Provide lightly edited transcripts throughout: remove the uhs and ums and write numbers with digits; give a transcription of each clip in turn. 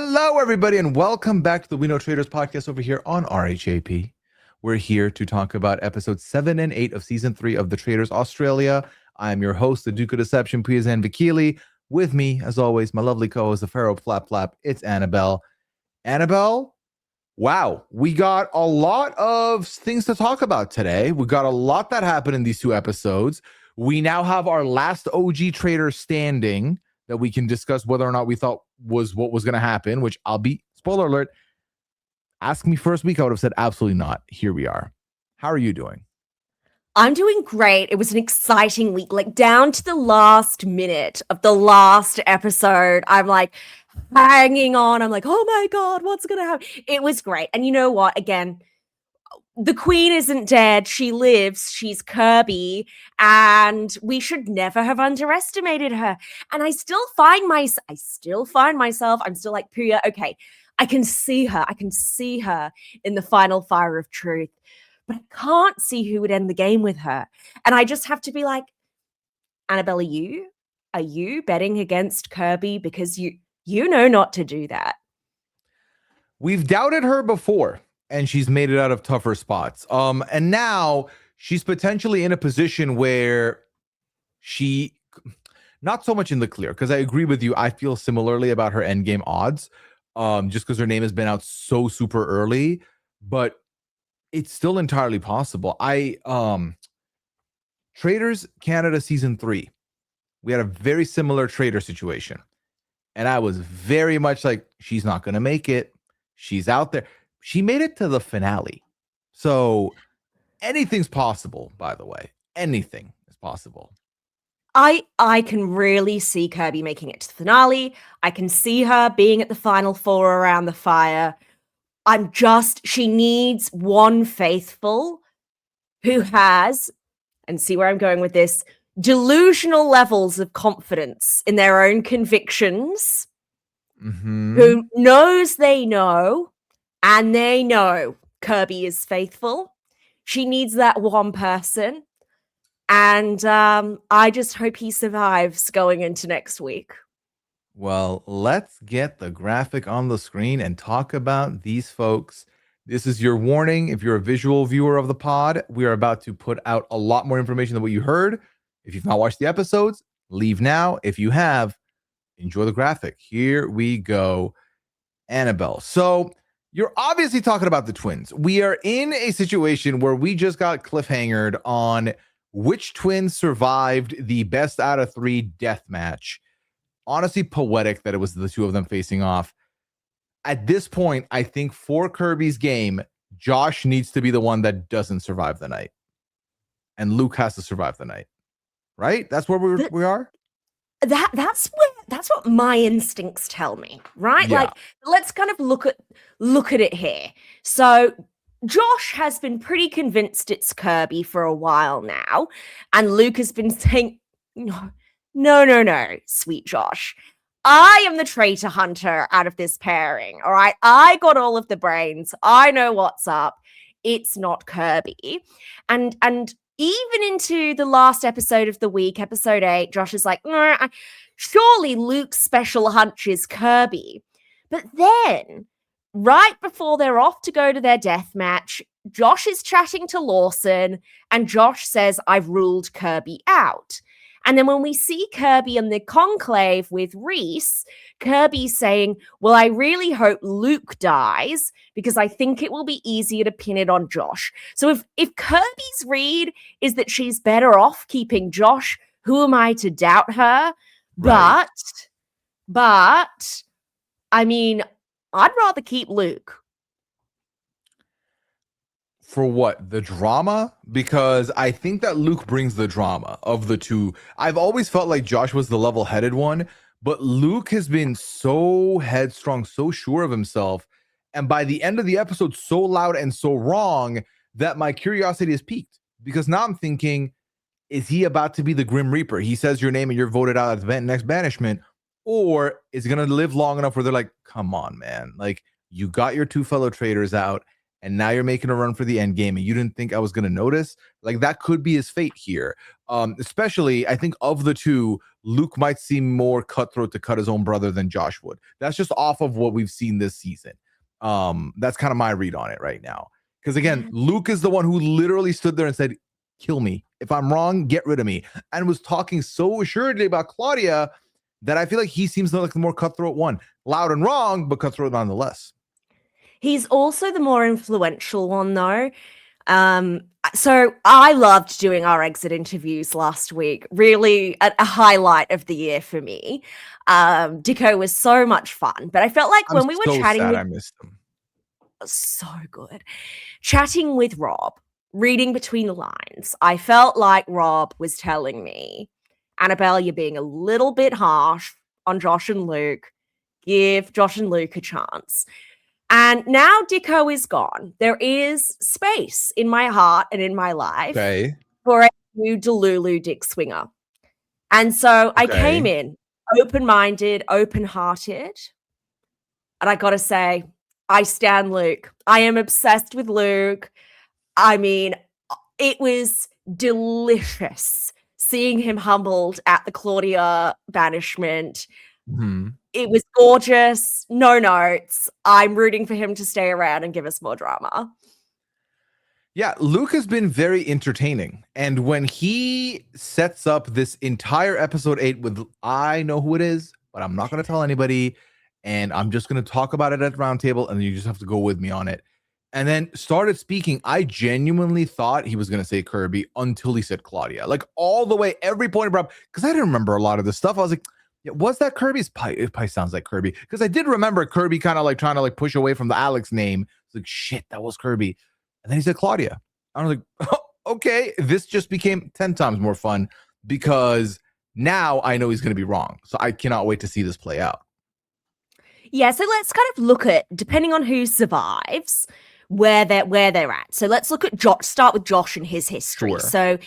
Hello, everybody, and welcome back to the We Know Traitors podcast over here on RHAP. We're here to talk about episodes 7 and 8 of season 3 of the Traitors Australia. I'm your host, the Duke of Deception, Pooya and Annabel. With me, as always, my lovely co-host, the Pharaoh Flap Flap. It's Annabel. Annabel, wow, we got a lot of things to talk about today. We got a lot that happened in these two episodes. We now have our last OG Traitor standing that we can discuss whether or not we thought was what was going to happen, which I'll be, spoiler alert, ask me first week, I would have said absolutely not. Here we are. How are you doing? I'm doing great. It was an exciting week, like down to the last minute of the last episode. I'm like hanging on. I'm like, oh my God, what's going to happen? It was great. And you know what? Again, the queen isn't dead. She lives. She's Kirby. And we should never have underestimated her. And I still find myself, I'm still like, Pooya, okay, I can see her. I can see her in the final fire of truth. But I can't see who would end the game with her. And I just have to be like, Annabel, are you betting against Kirby? Because you know not to do that. We've doubted her before, and she's made it out of tougher spots. And now she's potentially in a position where she, not so much in the clear, because I agree with you. I feel similarly about her endgame odds, just because her name has been out so super early, but it's still entirely possible. Traitors Canada season 3, we had a very similar traitor situation, and I was very much like, she's not going to make it. She's out there. She made it to the finale. So anything's possible, by the way. Anything is possible. I can really see Kirby making it to the finale. I can see her being at the final 4 around the fire. She needs one faithful who has, and see where I'm going with this, delusional levels of confidence in their own convictions, who knows they know, and they know Kirby is faithful. She needs that one person. And I just hope he survives going into next week. Well, let's get the graphic on the screen and talk about these folks. This is your warning. If you're a visual viewer of the pod, we are about to put out a lot more information than what you heard. If you've not watched the episodes, leave now. If you have, enjoy the graphic. Here we go. Annabel. So you're obviously talking about the twins. We are in a situation where we just got cliffhangered on which twins survived the best out of 3 death match. Honestly, poetic that it was the two of them facing off. At this point, I think for Kirby's game, Josh needs to be the one that doesn't survive the night. And Luke has to survive the night. Right? That's where we are? That's what my instincts tell me, right? Yeah. Like, let's kind of look at it here. So Josh has been pretty convinced it's Kirby for a while now, and Luke has been saying, no, sweet Josh. I am the traitor hunter out of this pairing, all right? I got all of the brains. I know what's up. It's not Kirby. And even into the last episode of the week, episode 8, Josh is like, surely Luke's special hunch is Kirby. But then, right before they're off to go to their death match, Josh is chatting to Lawson, and Josh says, I've ruled Kirby out. And then when we see Kirby in the conclave with Rhys, Kirby's saying, well, I really hope Luke dies because I think it will be easier to pin it on Josh. So if Kirby's read is that she's better off keeping Josh, who am I to doubt her? Right. But, I mean, I'd rather keep Luke. For what? The drama? Because I think that Luke brings the drama of the two. I've always felt like Josh was the level-headed one, but Luke has been so headstrong, so sure of himself, and by the end of the episode, so loud and so wrong that my curiosity is piqued. Because now I'm thinking, is he about to be the Grim Reaper? He says your name and you're voted out at the next banishment, or is he going to live long enough where they're like, come on, man. Like, you got your 2 fellow traitors out, and now you're making a run for the end game, and you didn't think I was going to notice? Like, that could be his fate here. Especially, I think of the 2, Luke might seem more cutthroat to cut his own brother than Josh would. That's just off of what we've seen this season. That's kind of my read on it right now. Because again, Luke is the one who literally stood there and said, kill me. If I'm wrong, get rid of me. And was talking so assuredly about Claudia that I feel like he seems like the more cutthroat one. Loud and wrong, but cutthroat nonetheless. He's also the more influential one, though. So I loved doing our exit interviews last week. Really a highlight of the year for me. Dicko was so much fun, but I felt like when we were chatting, I missed him. So good. Chatting with Rob, reading between the lines, I felt like Rob was telling me, Annabelle, you're being a little bit harsh on Josh and Luke. Give Josh and Luke a chance. And now Dicko is gone. There is space in my heart and in my life for a new Delulu dick swinger. And so I came in open-minded, open-hearted. And I got to say, I stan Luke. I am obsessed with Luke. I mean, it was delicious seeing him humbled at the Claudia banishment. Mm-hmm. It was gorgeous. No notes. I'm rooting for him to stay around and give us more drama. Yeah, Luke has been very entertaining. And when he sets up this entire episode 8 with, I know who it is, but I'm not going to tell anybody. And I'm just going to talk about it at Roundtable, and you just have to go with me on it. And then started speaking. I genuinely thought he was going to say Kirby until he said Claudia. Like all the way, every point brought, because I didn't remember a lot of this stuff. I was like, was that Kirby's pipe? It probably sounds like Kirby. Because I did remember Kirby kind of like trying to like push away from the Alex name. It's like, shit, that was Kirby. And then he said Claudia. I was like, oh, okay, this just became 10 times more fun because now I know he's going to be wrong. So I cannot wait to see this play out. Yeah, so let's kind of look at, depending on who survives, where they're at. So let's look at Josh, start with Josh and his history. Sure. So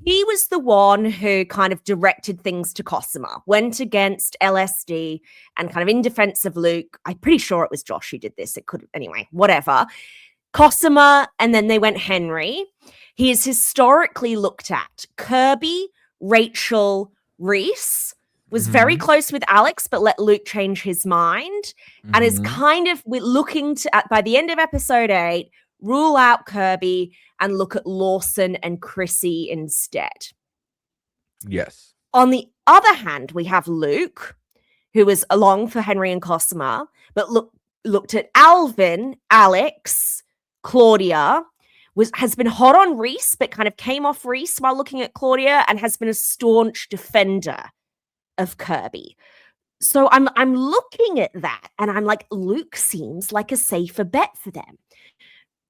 he was the one who kind of directed things to Cosima, went against LSD and kind of in defense of Luke. I'm pretty sure it was Josh who did this. It could, anyway, whatever. Cosima, and then they went Henry. He is historically looked at. Kirby, Rachel, Rhys, was very close with Alex, but let Luke change his mind, and is kind of looking to, by the end of episode 8, rule out Kirby and look at Lawson and Chrissy instead. Yes. On the other hand, we have Luke, who was along for Henry and Cosima, but looked at Alvin, Alex, Claudia, has been hot on Rhys, but kind of came off Rhys while looking at Claudia, and has been a staunch defender of Kirby. So I'm looking at that and I'm like, Luke seems like a safer bet for them.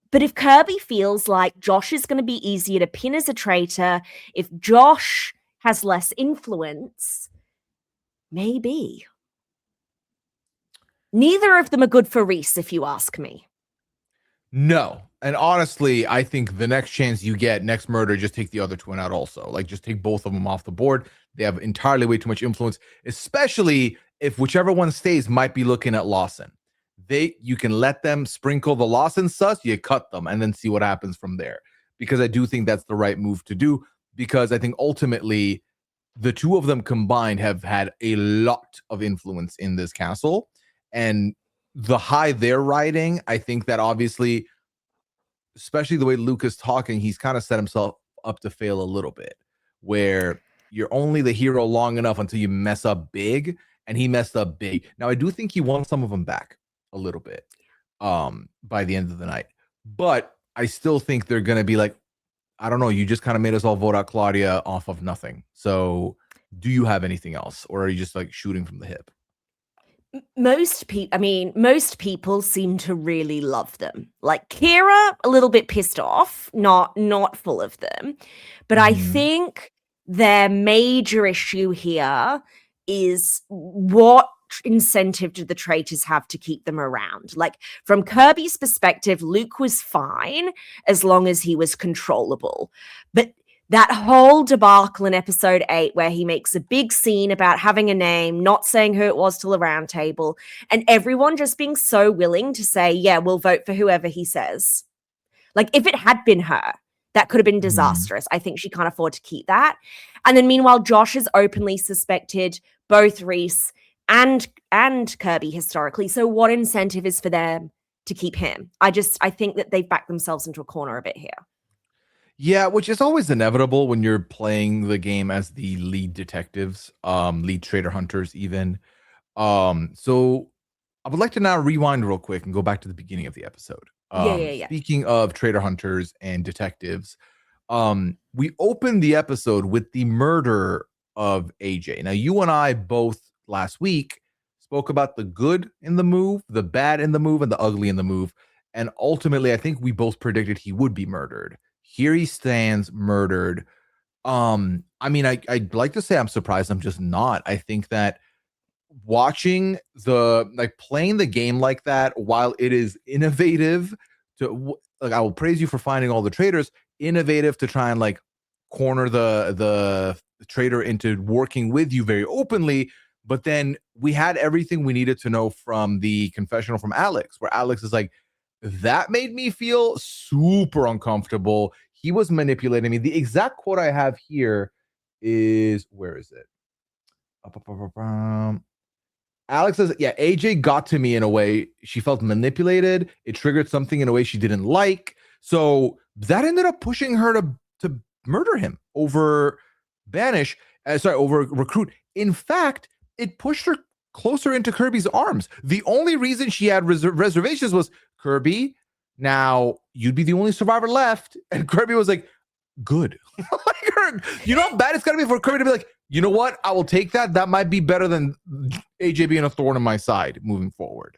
But if Kirby feels like Josh is going to be easier to pin as a traitor, if Josh has less influence, maybe. Neither of them are good for Rhys, if you ask me. No. And honestly, I think the next chance you get, next murder, just take the other twin out also. Like, just take both of them off the board. They have entirely way too much influence, especially if whichever one stays might be looking at Lawson. You can let them sprinkle the Lawson sus, you cut them, and then see what happens from there. Because I do think that's the right move to do. Because I think ultimately, the two of them combined have had a lot of influence in this castle. And the high they're riding, I think that obviously, especially the way Luke is talking, he's kind of set himself up to fail a little bit, where you're only the hero long enough until you mess up big, and he messed up big. Now, I do think he won some of them back a little bit by the end of the night, but I still think they're going to be like, I don't know, you just kind of made us all vote out Claudia off of nothing. So do you have anything else, or are you just like shooting from the hip? Most people seem to really love them. Like Kira, a little bit pissed off, not full of them. But I think their major issue here is what incentive do the traitors have to keep them around? Like, from Kirby's perspective, Luke was fine as long as he was controllable. But that whole debacle in episode 8 where he makes a big scene about having a name, not saying who it was till the round table, and everyone just being so willing to say, yeah, we'll vote for whoever he says. Like, if it had been her, That could have been Mhm. disastrous. I think she can't afford to keep that. And then meanwhile, Josh has openly suspected both Rhys and Kirby historically. So what incentive is for them to keep him? I think that they've backed themselves into a corner a bit here. Yeah, which is always inevitable when you're playing the game as the lead detectives, lead traitor hunters even. So I would like to now rewind real quick and go back to the beginning of the episode. Yeah. Speaking of traitor hunters and detectives, we opened the episode with the murder of AJ. Now, you and I both last week spoke about the good in the move, the bad in the move, and the ugly in the move. And ultimately, I think we both predicted he would be murdered. Here he stands murdered. I mean, I'd like to say I'm surprised. I'm just not. I think that watching playing the game like that, while it is innovative I will praise you for finding all the traitors, innovative to try and like corner the traitor into working with you very openly. But then we had everything we needed to know from the confessional from Alex, where Alex is like, that made me feel super uncomfortable. He was manipulating me. The exact quote I have here is, where is it? Alex says, yeah, AJ got to me in a way. She felt manipulated. It triggered something in a way she didn't like. So that ended up pushing her to murder him over over recruit. In fact, it pushed her closer into Kirby's arms. The only reason she had reservations was, Kirby, now you'd be the only survivor left. And Kirby was like, good. You know how bad it's got to be for Kirby to be like, you know what? I will take that. That might be better than AJ being a thorn in my side moving forward.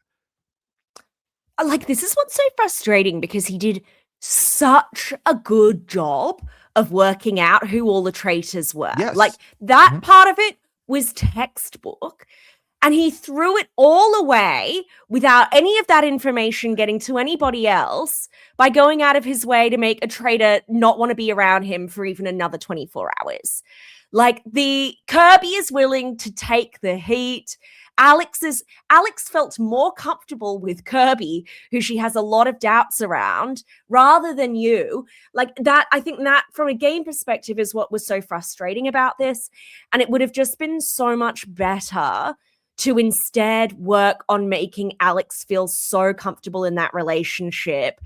Like, this is what's so frustrating, because he did such a good job of working out who all the traitors were. Yes. Like, that part of it was textbook. And he threw it all away without any of that information getting to anybody else by going out of his way to make a traitor not want to be around him for even another 24 hours. Like, the Kirby is willing to take the heat. Alex felt more comfortable with Kirby, who she has a lot of doubts around, rather than you. Like, that, I think that from a game perspective is what was so frustrating about this. And it would have just been so much better to instead work on making Alex feel so comfortable in that relationship,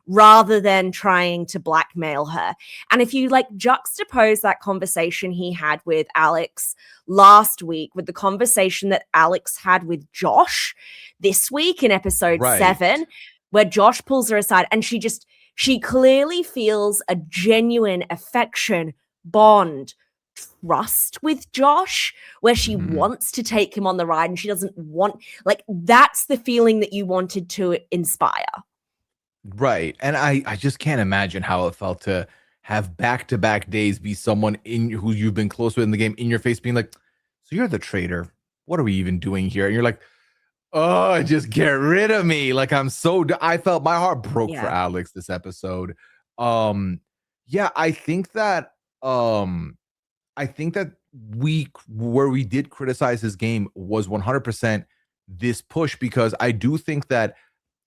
rather than trying to blackmail her. And if you like juxtapose that conversation he had with Alex last week with the conversation that Alex had with Josh this week in episode 7, where Josh pulls her aside and she clearly feels a genuine affection, bond, trust with Josh, where she wants to take him on the ride and she doesn't want, like, that's the feeling that you wanted to inspire. Right. And I just can't imagine how it felt to have back-to-back days be someone in who you've been close with in the game in your face being like, so you're the traitor. What are we even doing here? And you're like, oh, just get rid of me. Like, I felt my heart broke for Alex this episode. Yeah, I think that where we did criticize his game was 100% this push, because I do think that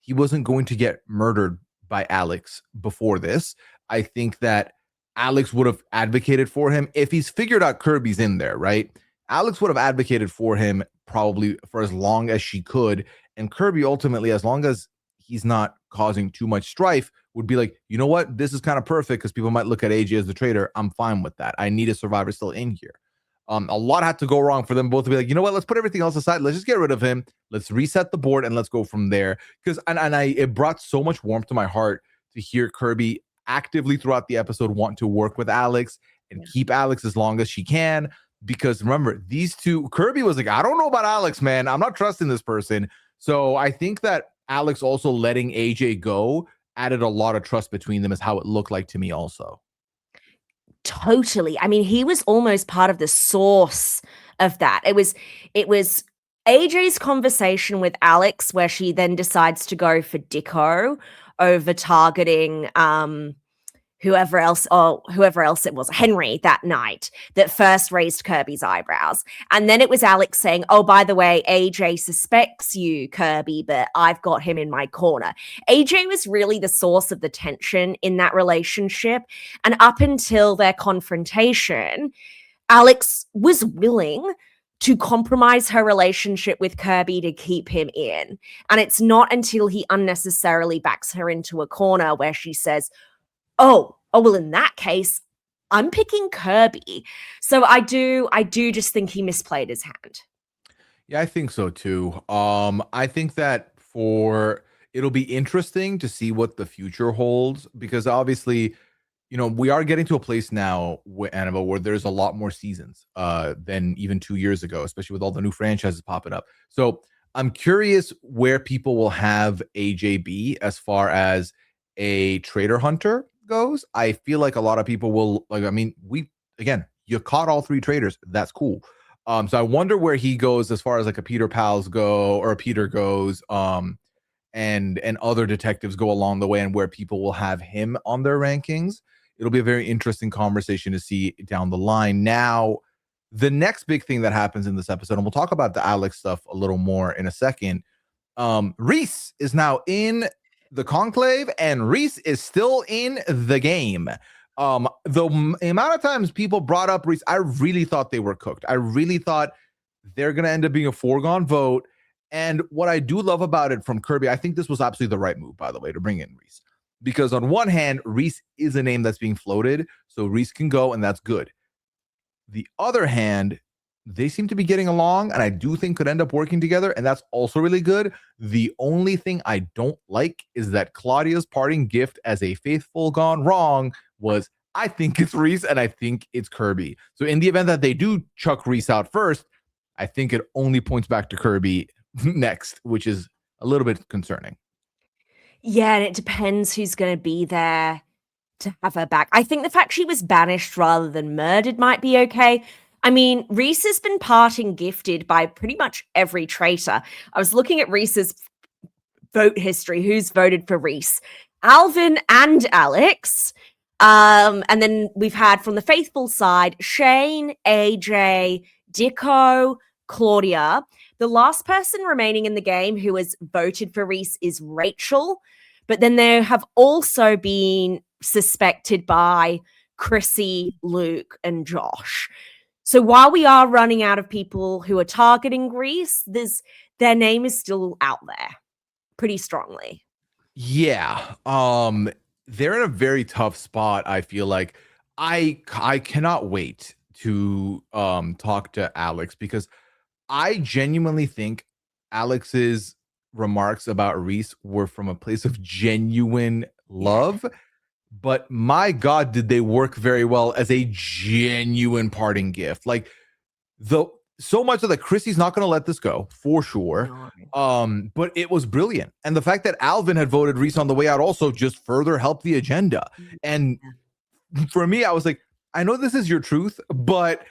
he wasn't going to get murdered by Alex before this. I think that Alex would have advocated for him if he's figured out Kirby's in there, right? Alex would have advocated for him probably for as long as she could. And Kirby, ultimately, as long as he's not causing too much strife, would be like, you know what? This is kind of perfect because people might look at AJ as the traitor. I'm fine with that. I need a survivor still in here. A lot had to go wrong for them both to be like, you know what? Let's put everything else aside. Let's just get rid of him. Let's reset the board and let's go from there. Because it brought so much warmth to my heart to hear Kirby actively throughout the episode want to work with Alex and keep Alex as long as she can. Because remember, these two, Kirby was like, I don't know about Alex, man. I'm not trusting this person. So I think that Alex also letting AJ go added a lot of trust between them, is how it looked like to me also. Totally. I mean, he was almost part of the source of that. It was AJ's conversation with Alex where she then decides to go for Dicko over targeting whoever else it was, Henry, that night that first raised Kirby's eyebrows. And then it was Alex saying, oh, by the way, AJ suspects you, Kirby, but I've got him in my corner. AJ was really the source of the tension in that relationship. And up until their confrontation, Alex was willing to compromise her relationship with Kirby to keep him in. And it's not until he unnecessarily backs her into a corner where she says, oh, well, in that case, I'm picking Kirby. So I do just think he misplayed his hand. Yeah, I think so too. I think that it'll be interesting to see what the future holds, because obviously, we are getting to a place now with Annabelle where there's a lot more seasons than even 2 years ago, especially with all the new franchises popping up. So I'm curious where people will have AJB as far as a traitor hunter goes. I feel like a lot of people will you caught all 3 traitors. That's cool. So I wonder where he goes as far as like a Peter Pals go, or a Peter goes, and other detectives go along the way, and where people will have him on their rankings. It'll be a very interesting conversation to see down the line. Now, the next big thing that happens in this episode, and we'll talk about the Alex stuff a little more in a second. Rhys is now in the conclave, and Rhys is still in the game. The amount of times people brought up Rhys, I really thought they were cooked. I really thought they're going to end up being a foregone vote. And what I do love about it from Kirby, I think this was absolutely the right move, by the way, to bring in Rhys. Because on one hand, Rhys is a name that's being floated, so Rhys can go, and that's good. The other hand, they seem to be getting along, and I do think could end up working together, and that's also really good. The only thing I don't like is that Claudia's parting gift as a faithful gone wrong was, I think it's Rhys, and I think it's Kirby. So in the event that they do chuck Rhys out first, I think it only points back to Kirby next, which is a little bit concerning. Yeah, and it depends who's going to be there to have her back. I think the fact she was banished rather than murdered might be okay. I mean, Rhys has been parting gifted by pretty much every traitor. I was looking at Rhys's vote history, who's voted for Rhys. Alvin and Alex. And then we've had from the faithful side, Shane, AJ, Dicko, Claudia. The last person remaining in the game who has voted for Rhys is Rachel. But then there have also been suspected by Chrissy, Luke, and Josh. So while we are running out of people who are targeting Rhys, their name is still out there pretty strongly. Yeah. They're in a very tough spot, I feel like. I cannot wait to talk to Alex, because I genuinely think Alex's remarks about Rhys were from a place of genuine love. But my God, did they work very well as a genuine parting gift. Like, so much of that Chrissy's not going to let this go for sure. No. But it was brilliant. And the fact that Alvin had voted Rhys on the way out also just further helped the agenda. And for me, I was like, I know this is your truth, but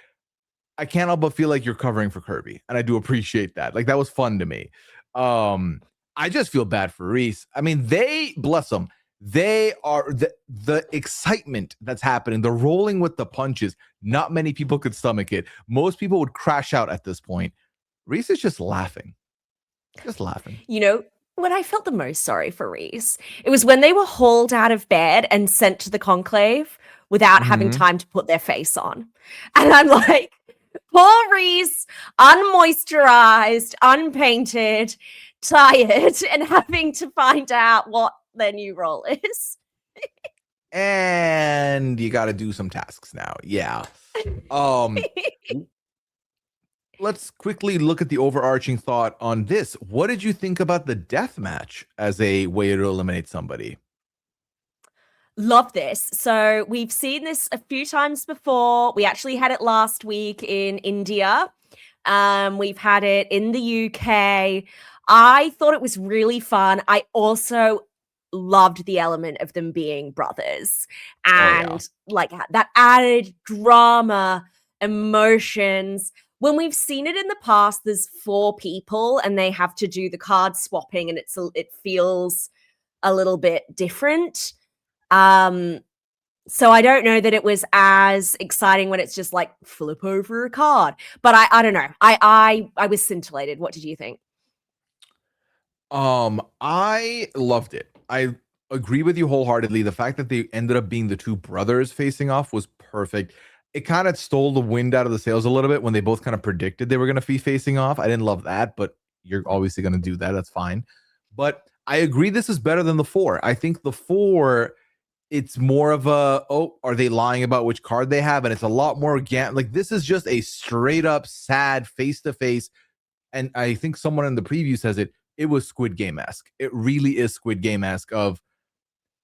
I can't help but feel like you're covering for Kirby. And I do appreciate that. Like, that was fun to me. I just feel bad for Rhys. I mean, bless them. They are the excitement that's happening, the rolling with the punches. Not many people could stomach it. Most people would crash out at this point. Rhys is just laughing. Just laughing. You know, when I felt the most sorry for Rhys, it was when they were hauled out of bed and sent to the conclave without having time to put their face on. And I'm like, poor Rhys, unmoisturized, unpainted, tired, and having to find out what their new role is. And you got to do some tasks now. Yeah. Let's quickly look at the overarching thought on this. What did you think about the death match as a way to eliminate somebody? Love this. So we've seen this a few times before. We actually had it last week in India. We've had it in the UK. I thought it was really fun. I also loved the element of them being brothers and like that added drama, emotions. When we've seen it in the past, there's 4 people and they have to do the card swapping, and it feels a little bit different. So I don't know that it was as exciting when it's just like flip over a card. But I don't know. I was scintillated. What did you think? I loved it. I agree with you wholeheartedly. The fact that they ended up being the two brothers facing off was perfect. It kind of stole the wind out of the sails a little bit when they both kind of predicted they were going to be facing off. I didn't love that, but you're obviously going to do that. That's fine. But I agree this is better than the 4. I think the 4, it's more of a, oh, are they lying about which card they have? And it's a lot more like this is just a straight up sad face to face. And I think someone in the preview says it was Squid Game-esque. It really is Squid Game-esque of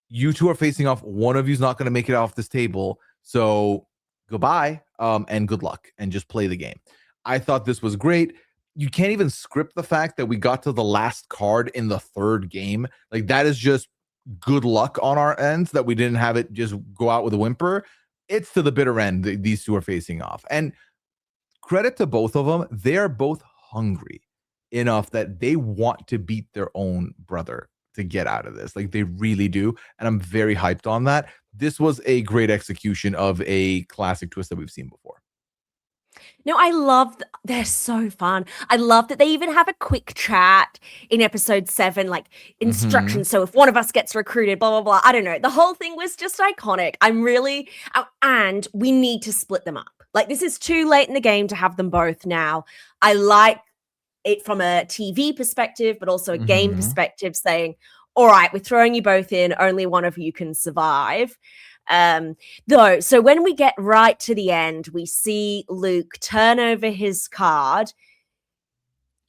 you two are facing off. One of you's not going to make it off this table. So goodbye and good luck and just play the game. I thought this was great. You can't even script the fact that we got to the last card in the 3rd game. Like that is just good luck on our ends that we didn't have it just go out with a whimper. It's to the bitter end. These two are facing off. And credit to both of them. They're both hungry enough that they want to beat their own brother to get out of this. Like they really do. And I'm very hyped on that. This was a great execution of a classic twist that we've seen before. No, I love they're so fun. I love that they even have a quick chat in episode 7, like instructions. So if one of us gets recruited, blah, blah, blah. I don't know. The whole thing was just iconic. I'm really, and we need to split them up. Like this is too late in the game to have them both now. I like it from a TV perspective, but also a game perspective saying, all right, we're throwing you both in. Only one of you can survive. Though, so when we get right to the end, we see Luke turn over his card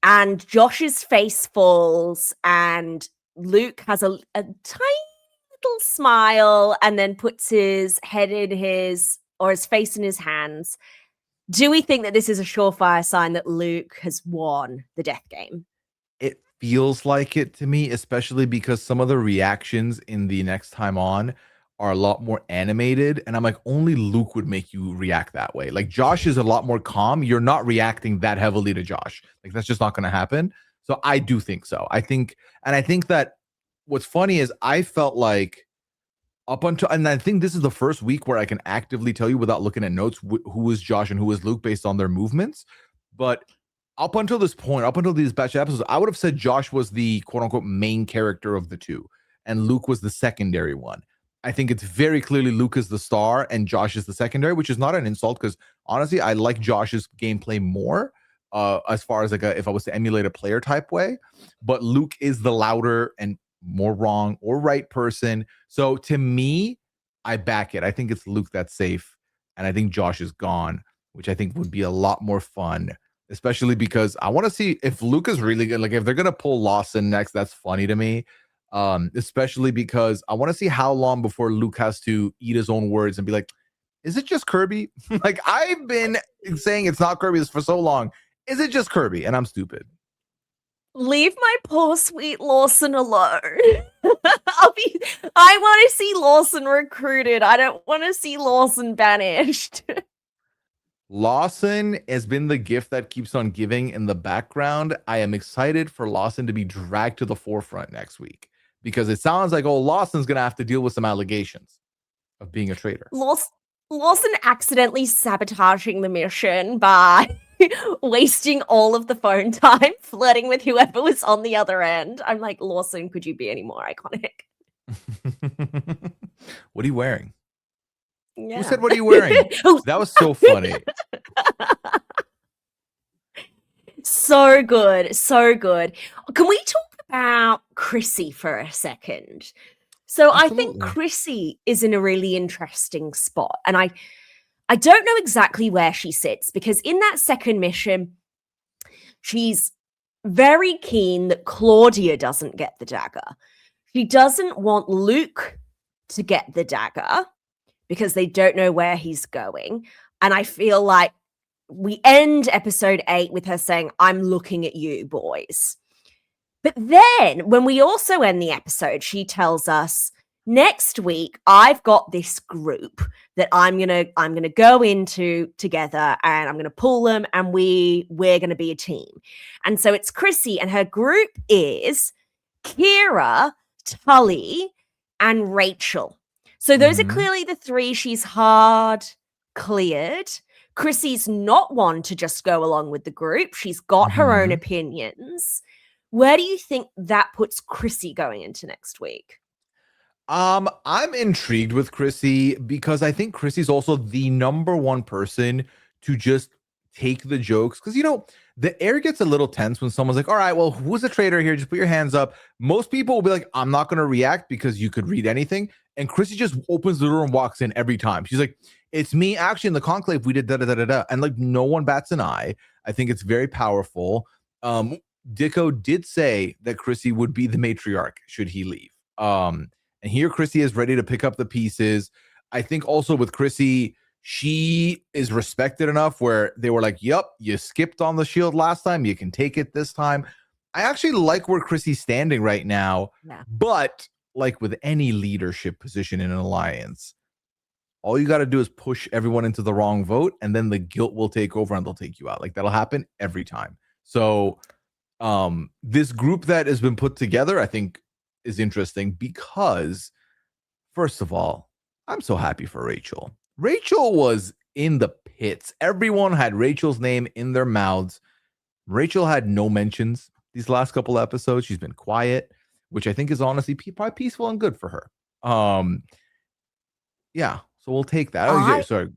and Josh's face falls and Luke has a tiny little smile and then puts his head in his face in his hands. Do we think that this is a surefire sign that Luke has won the death game? It feels like it to me, especially because some of the reactions in the next time on are a lot more animated. And I'm like, only Luke would make you react that way. Like Josh is a lot more calm. You're not reacting that heavily to Josh. Like that's just not going to happen. So I do think so. I think that what's funny is I felt like up until, and I think this is the first week where I can actively tell you without looking at notes who is Josh and who is Luke based on their movements. But up until this point, up until these batch episodes, I would have said Josh was the quote unquote main character of the two, and Luke was the secondary one. I think it's very clearly Luke is the star and Josh is the secondary, which is not an insult because honestly, I like Josh's gameplay more as far as like if I was to emulate a player type way. But Luke is the louder and more wrong or right person. So to me, I back it. I think it's Luke that's safe, and I think Josh is gone, which I think would be a lot more fun, especially because I want to see if Luke is really good. Like if they're gonna pull Lawson next, that's funny to me. Especially because I want to see how long before Luke has to eat his own words and be like, is it just Kirby? Like I've been saying it's not Kirby for so long. Is it just Kirby? And I'm stupid. Leave my poor sweet Lawson alone. I want to see Lawson recruited. I don't want to see Lawson banished. Lawson has been the gift that keeps on giving in the background. I am excited for Lawson to be dragged to the forefront next week because it sounds like, oh, Lawson's going to have to deal with some allegations of being a traitor. Lawson accidentally sabotaging the mission by wasting all of the phone time flirting with whoever was on the other end. I'm like, Lawson, could you be any more iconic? What are you wearing? Yeah. Who said, what are you wearing? That was so funny. So good. So good. Can we talk about Chrissy for a second? So Absolutely. I think Chrissy is in a really interesting spot. And I don't know exactly where she sits because in that second mission, she's very keen that Claudia doesn't get the dagger. She doesn't want Luke to get the dagger because they don't know where he's going. And I feel like we end episode 8 with her saying, I'm looking at you, boys. But then when we also end the episode, she tells us, next week, I've got this group that I'm gonna go into together and I'm gonna pull them and we're gonna be a team. And so it's Chrissy and her group is Kira, Tully, and Rachel. So those are Mhm. clearly the three she's hard cleared. Chrissy's not one to just go along with the group. She's got her own Mhm. opinions. Where do you think that puts Chrissy going into next week? I'm intrigued with Chrissy because I think Chrissy's also the number one person to just take the jokes. Because the air gets a little tense when someone's like, "All right, well, who's a traitor here? Just put your hands up." Most people will be like, "I'm not going to react because you could read anything." And Chrissy just opens the door and walks in every time. She's like, "It's me. Actually, in the conclave, we did da da da da da," and like no one bats an eye. I think it's very powerful. Dicko did say that Chrissy would be the matriarch should he leave. And here Chrissy is ready to pick up the pieces. I think also with Chrissy, she is respected enough where they were like, "Yep, you skipped on the shield last time. You can take it this time." I actually like where Chrissy's standing right now. Yeah. But like with any leadership position in an alliance, all you got to do is push everyone into the wrong vote, and then the guilt will take over and they'll take you out. Like that'll happen every time. So this group that has been put together, I think, is interesting because, first of all, I'm so happy for Rachel. Rachel was in the pits. Everyone had Rachel's name in their mouths. Rachel had no mentions these last couple episodes. She's been quiet, which I think is honestly probably peaceful and good for her. Yeah, so we'll take that. Oh, yeah, I sorry.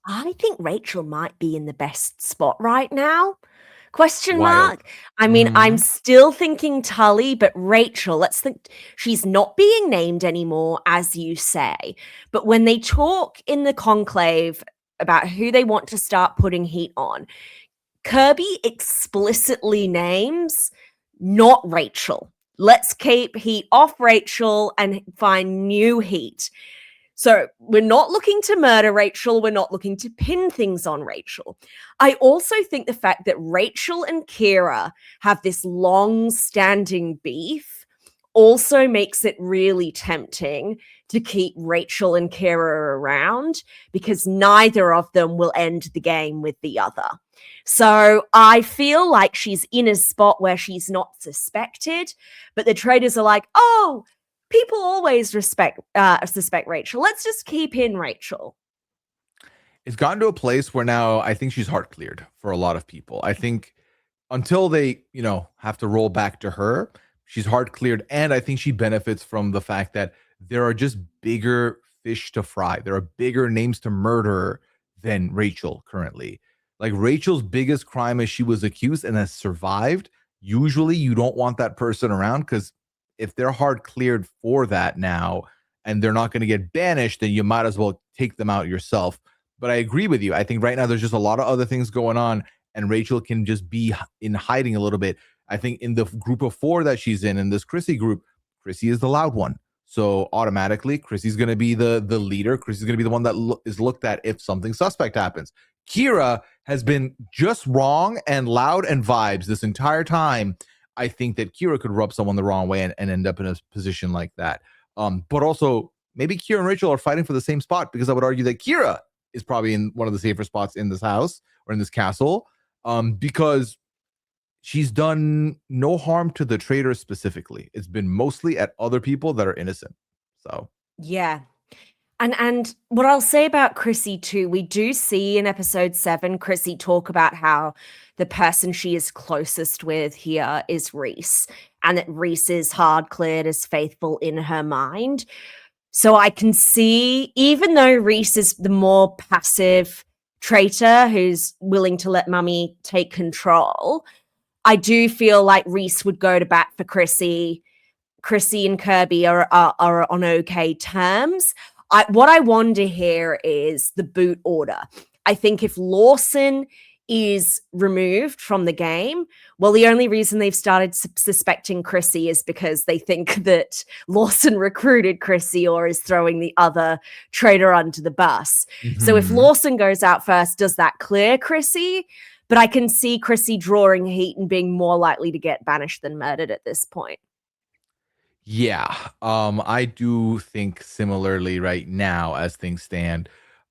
I think Rachel might be in the best spot right now. Question Wild. mark. I mean, I'm Mhm. still thinking Tully, but Rachel, let's think she's not being named anymore, as you say. But when they talk in the conclave about who they want to start putting heat on, Kirby explicitly names not Rachel. Let's keep heat off Rachel and find new heat. So we're not looking to murder Rachel. We're not looking to pin things on Rachel. I also think the fact that Rachel and Kira have this long standing beef also makes it really tempting to keep Rachel and Kira around because neither of them will end the game with the other. So I feel like she's in a spot where she's not suspected, but the traders are like, "Oh, people always suspect Rachel. Let's just keep in Rachel." It's gotten to a place where now I think she's heart cleared for a lot of people. I think until they, have to roll back to her, she's hard cleared. And I think she benefits from the fact that there are just bigger fish to fry. There are bigger names to murder than Rachel currently. Like Rachel's biggest crime is she was accused and has survived. Usually you don't want that person around because if they're hard cleared for that now and they're not going to get banished, then you might as well take them out yourself. But I agree with you. I think right now there's just a lot of other things going on and Rachel can just be in hiding a little bit. I think in the group of four that she's in this Chrissy group, Chrissy is the loud one. So automatically, Chrissy's going to be the leader. Chrissy's going to be the one that is looked at if something suspect happens. Kira has been just wrong and loud and vibes this entire time. I think that Kira could rub someone the wrong way and end up in a position like that. But also, maybe Kira and Rachel are fighting for the same spot because I would argue that Kira is probably in one of the safer spots in this house or in this castle. Because she's done no harm to the traitors specifically. It's been mostly at other people that are innocent. So Yeah. And what I'll say about Chrissy too, we do see in episode 7 Chrissy talk about how the person she is closest with here is Rhys, and that Rhys is hard cleared as faithful in her mind. So I can see, even though Rhys is the more passive traitor who's willing to let Mummy take control, I do feel like Rhys would go to bat for Chrissy. Chrissy and Kirby are on okay terms. What I wonder here is the boot order. I think if Lawson is removed from the game, well, the only reason they've started suspecting Chrissy is because they think that Lawson recruited Chrissy or is throwing the other traitor under the bus. So if Lawson goes out first, does that clear Chrissy? But I can see Chrissy drawing heat and being more likely to get banished than murdered at this point. yeah, I do think similarly right now as things stand.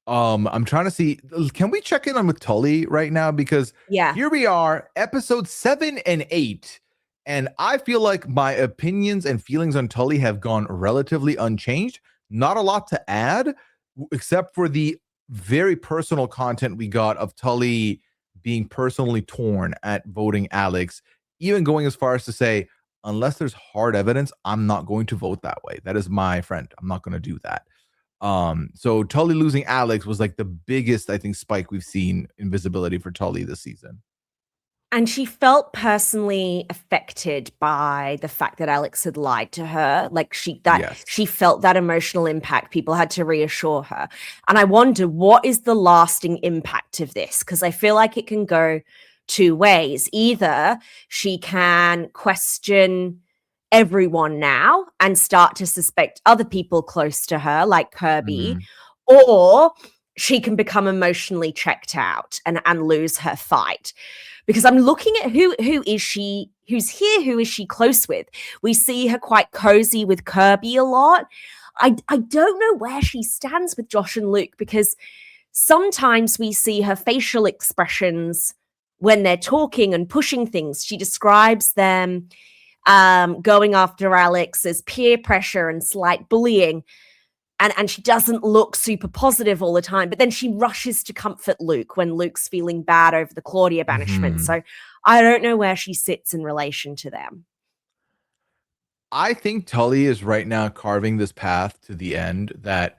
I'm trying to see. Can we check in on with Tully right now? Because Yeah. here we are, episode 7 and 8, and I feel like my opinions and feelings on Tully have gone relatively unchanged. not a lot to add, except for the very personal content we got of Tully being personally torn at voting Alex, even going as far as to say, unless there's hard evidence, I'm not going to vote that way. That is my friend. I'm not going to do that. So Tully losing Alex was like the biggest, I think, spike we've seen in visibility for Tully this season. And she felt personally affected by the fact that Alex had lied to her. Like she felt that emotional impact. People had to reassure her. And I wonder, what is the lasting impact of this? Because I feel like it can go two ways. Either she can question everyone now and start to suspect other people close to her, like Kirby, or she can become emotionally checked out and lose her fight. Because I'm looking at who is she, who's here, who is she close with? We see her quite cozy with Kirby a lot. I don't know where she stands with Josh and Luke, because sometimes we see her facial expressions when they're talking and pushing things. She describes them going after Alex as peer pressure and slight bullying. And she doesn't look super positive all the time, but then she rushes to comfort Luke when Luke's feeling bad over the Claudia banishment. So I don't know where she sits in relation to them. I think Tully is right now carving this path to the end that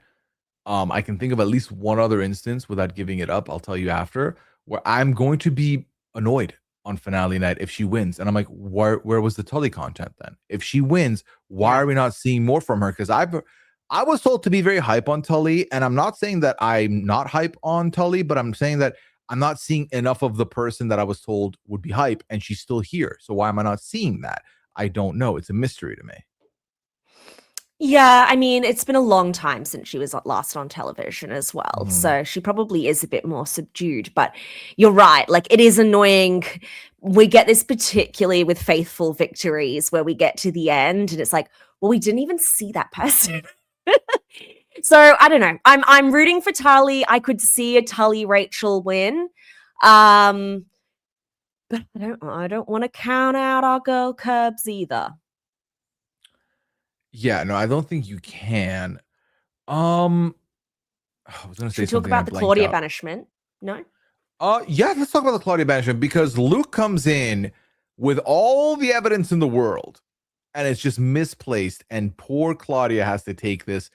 I can think of at least one other instance without giving it up. I'll tell you after, where I'm going to be annoyed on finale night if she wins. And I'm like, where was the Tully content then? If she wins, why are we not seeing more from her? Because I was told to be very hype on Tully, and I'm not saying that I'm not hype on Tully, but I'm saying that I'm not seeing enough of the person that I was told would be hype, and she's still here. So why am I not seeing that? I don't know. It's a mystery to me. Yeah, I mean, it's been a long time since she was last on television as well. So she probably is a bit more subdued, but you're right. Like, it is annoying. We get this particularly with Faithful victories where we get to the end and it's like, well, we didn't even see that person. So I don't know. I'm rooting for Tully. I could see a Tully Rachel win. But I don't want to count out our girl Curbs either. Yeah, no, I don't think you can. I was gonna say Should we talk about the Claudia banishment? No? Yeah, let's talk about the Claudia banishment, because Luke comes in with all the evidence in the world and it's just misplaced, and poor Claudia has to take this.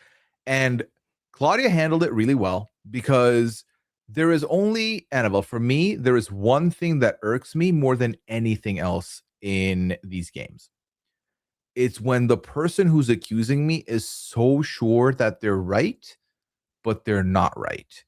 And Claudia handled it really well, because there is only, Annabelle, for me, there is one thing that irks me more than anything else in these games. It's when the person who's accusing me is so sure that they're right, but they're not right.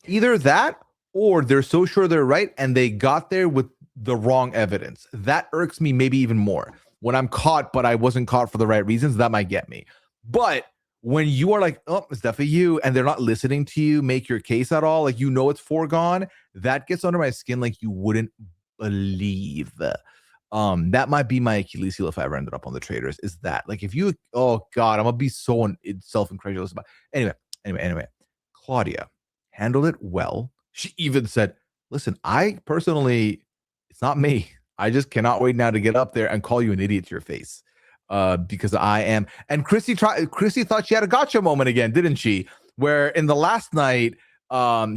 Either that, or they're so sure they're right and they got there with the wrong evidence. That irks me maybe even more. When I'm caught, but I wasn't caught for the right reasons, that might get me. But when you are like, oh, it's definitely you, and they're not listening to you make your case at all, like, you know, it's foregone, that gets under my skin like you wouldn't believe. That might be my Achilles heel if I ever ended up on the Traitors, is that, like, if you, oh God, I'm gonna be so self-incredulous about it. Anyway, Claudia handled it well. She even said, listen, I personally, it's not me. I just cannot wait now to get up there and call you an idiot to your face. Because I am. And Chrissy thought she had a gotcha moment again, didn't she? Where in the last night,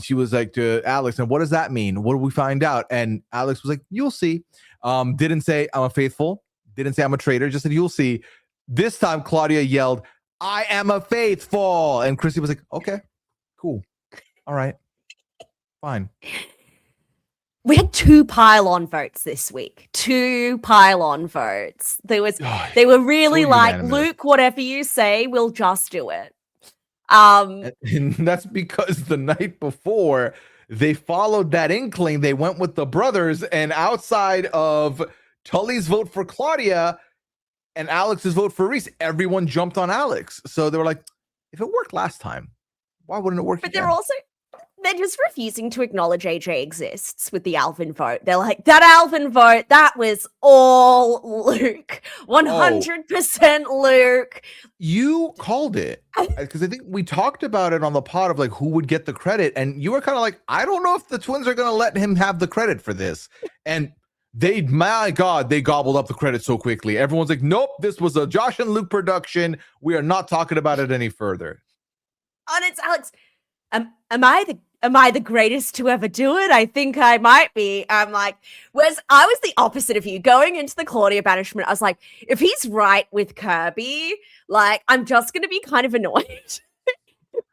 she was like to Alex, and what does that mean? What do we find out? And Alex was like, you'll see. Didn't say I'm a faithful, didn't say I'm a traitor, just said you'll see. This time Claudia yelled, I am a faithful. And Chrissy was like, okay, cool. All right, fine. We had 2 pile-on votes this week. 2 pile-on votes. They were really so like, Luke, whatever you say, we'll just do it. And that's because the night before they followed that inkling. They went with the brothers, and outside of Tully's vote for Claudia and Alex's vote for Rhys, everyone jumped on Alex. So they were like, if it worked last time, why wouldn't it work again? But they're just refusing to acknowledge AJ exists with the Alvin vote. They're like, that Alvin vote, that was all Luke. 100% Luke. You called it, because I think we talked about it on the pod of like who would get the credit, and you were kind of like, I don't know if the twins are going to let him have the credit for this. And my God, they gobbled up the credit so quickly. Everyone's like, nope, this was a Josh and Luke production. We are not talking about it any further. And it's Alex. Am I the greatest to ever do it? I think I might be. I'm like, whereas I was the opposite of you. Going into the Claudia banishment, I was like, if he's right with Kirby, like, I'm just gonna be kind of annoyed.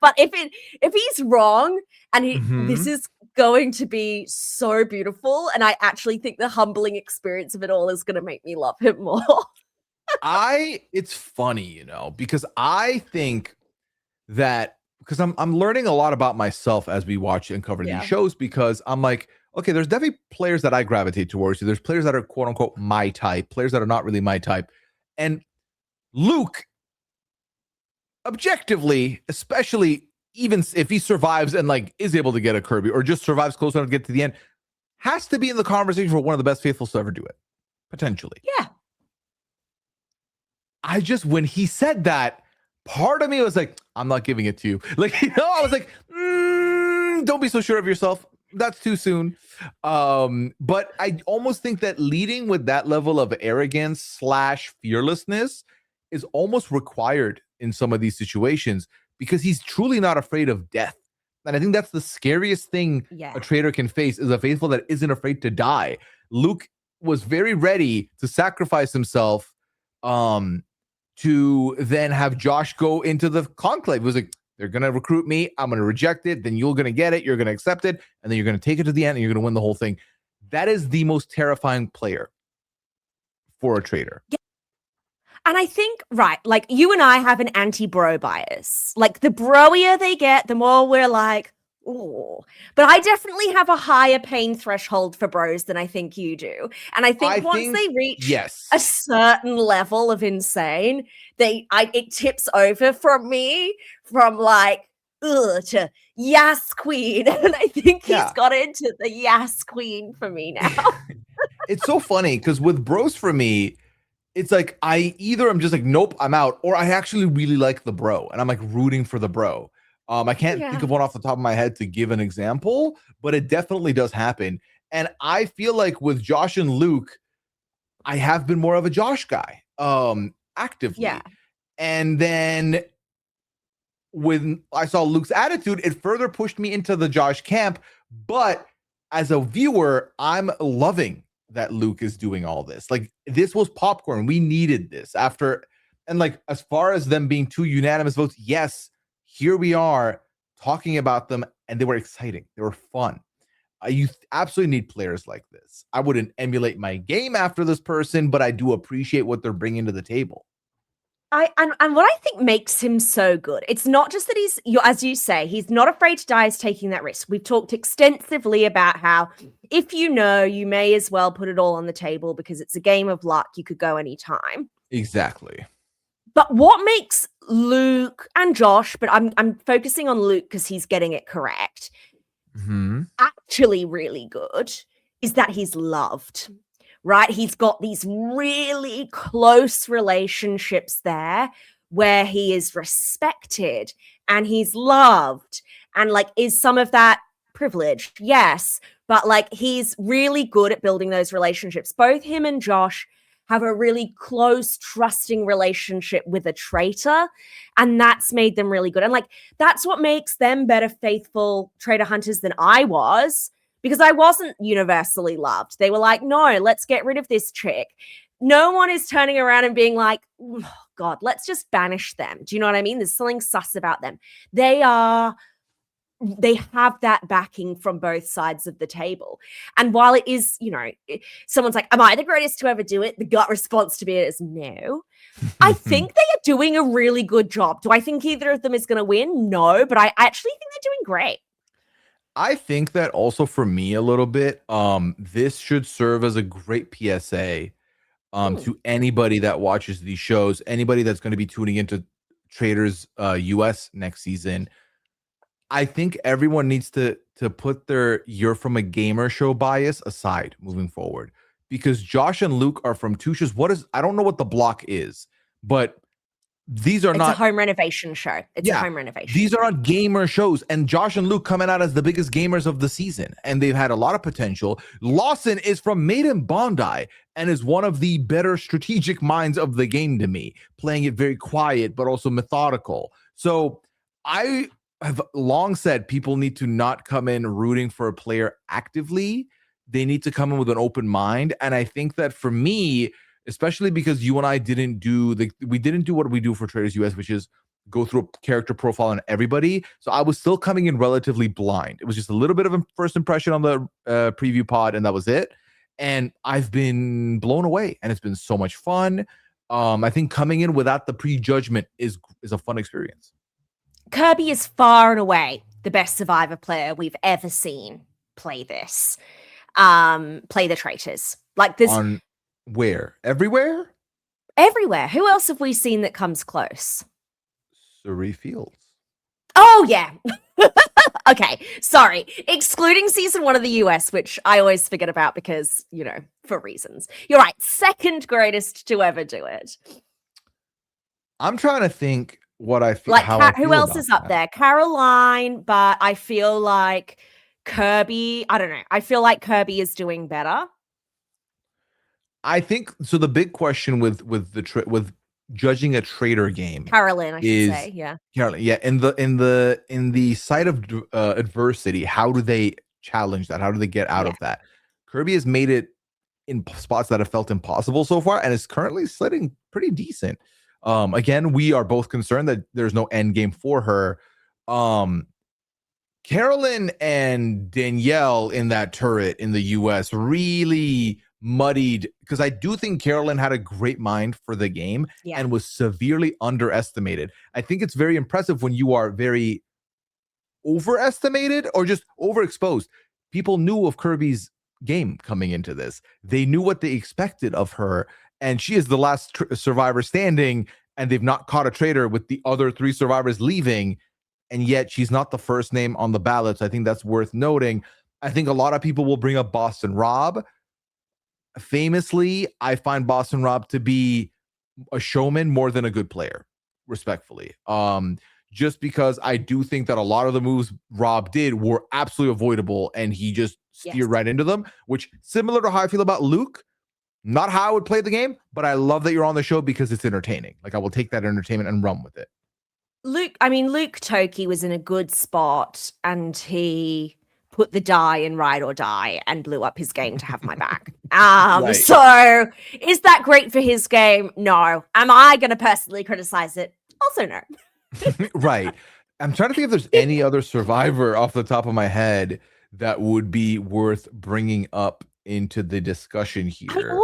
But if he's wrong, and this is going to be so beautiful, and I actually think the humbling experience of it all is gonna make me love him more. It's funny, because I think that because I'm learning a lot about myself as we watch and cover these shows, because I'm like, okay, there's definitely players that I gravitate towards. So there's players that are quote unquote my type, players that are not really my type. And Luke, objectively, especially even if he survives and like is able to get a Kirby or just survives close enough to get to the end, has to be in the conversation for one of the best faithfuls to ever do it, potentially. Yeah. When he said that, part of me was like, I'm not giving it to you. Like, I was like, don't be so sure of yourself. That's too soon. But I almost think that leading with that level of arrogance / fearlessness is almost required in some of these situations, because he's truly not afraid of death. And I think that's the scariest thing a traitor can face, is a faithful that isn't afraid to die. Luke was very ready to sacrifice himself to then have Josh go into the conclave. It was like, they're going to recruit me. I'm going to reject it. Then you're going to get it. You're going to accept it. And then you're going to take it to the end and you're going to win the whole thing. That is the most terrifying player for a traitor. Yeah. And I think, right, like you and I have an anti-bro bias. Like the broier they get, the more we're like, oh. But I definitely have a higher pain threshold for bros than I think you do. And I think once they reach a certain level of insane, it tips over from me from like, ugh, to yes queen. And I think he's got into the yes queen for me now. It's so funny because with bros for me, it's like I'm just like, nope, I'm out, or I actually really like the bro and I'm like rooting for the bro. I can't think of one off the top of my head to give an example, but it definitely does happen. And I feel like with Josh and Luke, I have been more of a Josh guy, actively. Yeah. And then when I saw Luke's attitude, it further pushed me into the Josh camp. But as a viewer, I'm loving that Luke is doing all this. Like, this was popcorn. We needed this after. And like, as far as them being 2 unanimous votes, yes, here we are talking about them, and they were exciting. They were fun. You absolutely need players like this. I wouldn't emulate my game after this person, but I do appreciate what they're bringing to the table. And what I think makes him so good, it's not just that as you say, he's not afraid to die, is taking that risk. We've talked extensively about how if you may as well put it all on the table because it's a game of luck. You could go anytime. Exactly. But what makes Luke and Josh, but I'm focusing on Luke because he's getting it correct, actually really good, is that he's loved. Right? He's got these really close relationships there where he is respected and he's loved. And like, is some of that privilege? Yes. But like, he's really good at building those relationships. Both him and Josh have a really close, trusting relationship with a traitor. And that's made them really good. And like, that's what makes them better faithful traitor hunters than I was. Because I wasn't universally loved. They were like, no, let's get rid of this chick. No one is turning around and being like, oh, God, let's just banish them. Do you know what I mean? There's something sus about them. They have that backing from both sides of the table. And while it is, someone's like, am I the greatest to ever do it? The gut response to me is no. I think they are doing a really good job. Do I think either of them is going to win? No, but I actually think they're doing great. I think that also for me a little bit, this should serve as a great PSA to anybody that watches these shows, anybody that's going to be tuning into Traitors US next season. I think everyone needs to put their "you're from a gamer show" bias aside moving forward, because Josh and Luke are from two shows. I don't know what the block is, but these are It's not a home renovation show. It's a home renovation. these are not gamer shows. And Josh and Luke coming out as the biggest gamers of the season, and they've had a lot of potential. Lawson is from Made in Bondi and is one of the better strategic minds of the game to me, playing it very quiet but also methodical. So I have long said people need to not come in rooting for a player actively. They need to come in with an open mind. And I think that for me, especially because you and I didn't do what we do for Traitors US, which is go through a character profile on everybody. So I was still coming in relatively blind. It was just a little bit of a first impression on the preview pod, and that was it. And I've been blown away, and it's been so much fun. I think coming in without the prejudgment is a fun experience. Kirby is far and away the best Survivor player we've ever seen play this. Play the Traitors. Like this. On where? Everywhere? Everywhere. Who else have we seen that comes close? Surrey Fields. Oh, yeah. Okay, sorry. Excluding season 1 of the US, which I always forget about because, for reasons. You're right. Second greatest to ever do it. I'm trying to think what I feel. Like, who else is up there? Caroline, but I feel like Kirby. I don't know. I feel like Kirby is doing better. I think so. The big question with judging a traitor game, Carolyn, I should say, yeah. Carolyn, yeah. In the sight of adversity, how do they challenge that? How do they get out of that? Kirby has made it in spots that have felt impossible so far, and is currently sitting pretty decent. Again, we are both concerned that there's no end game for her. Carolyn and Danielle in that turret in the US really muddied, because I do think Carolyn had a great mind for the game and was severely underestimated. I think it's very impressive when you are very overestimated or just overexposed. People knew of Kirby's game coming into this. They knew what they expected of her, and she is the last survivor standing, and they've not caught a traitor with the other 3 survivors leaving, and yet she's not the first name on the ballot. So I think that's worth noting. I think a lot of people will bring up Boston Rob. Famously, I find Boston Rob to be a showman more than a good player, respectfully. Just because I do think that a lot of the moves Rob did were absolutely avoidable, and he just steered right into them, which similar to how I feel about Luke. Not how I would play the game, but I love that you're on the show because it's entertaining. Like, I will take that entertainment and run with it. Luke Toki was in a good spot, and he put the die in ride or die and blew up his game to have my back. Right. So is that great for his game? No. Am I going to personally criticize it? Also no. Right. I'm trying to think if there's any other survivor off the top of my head that would be worth bringing up into the discussion here.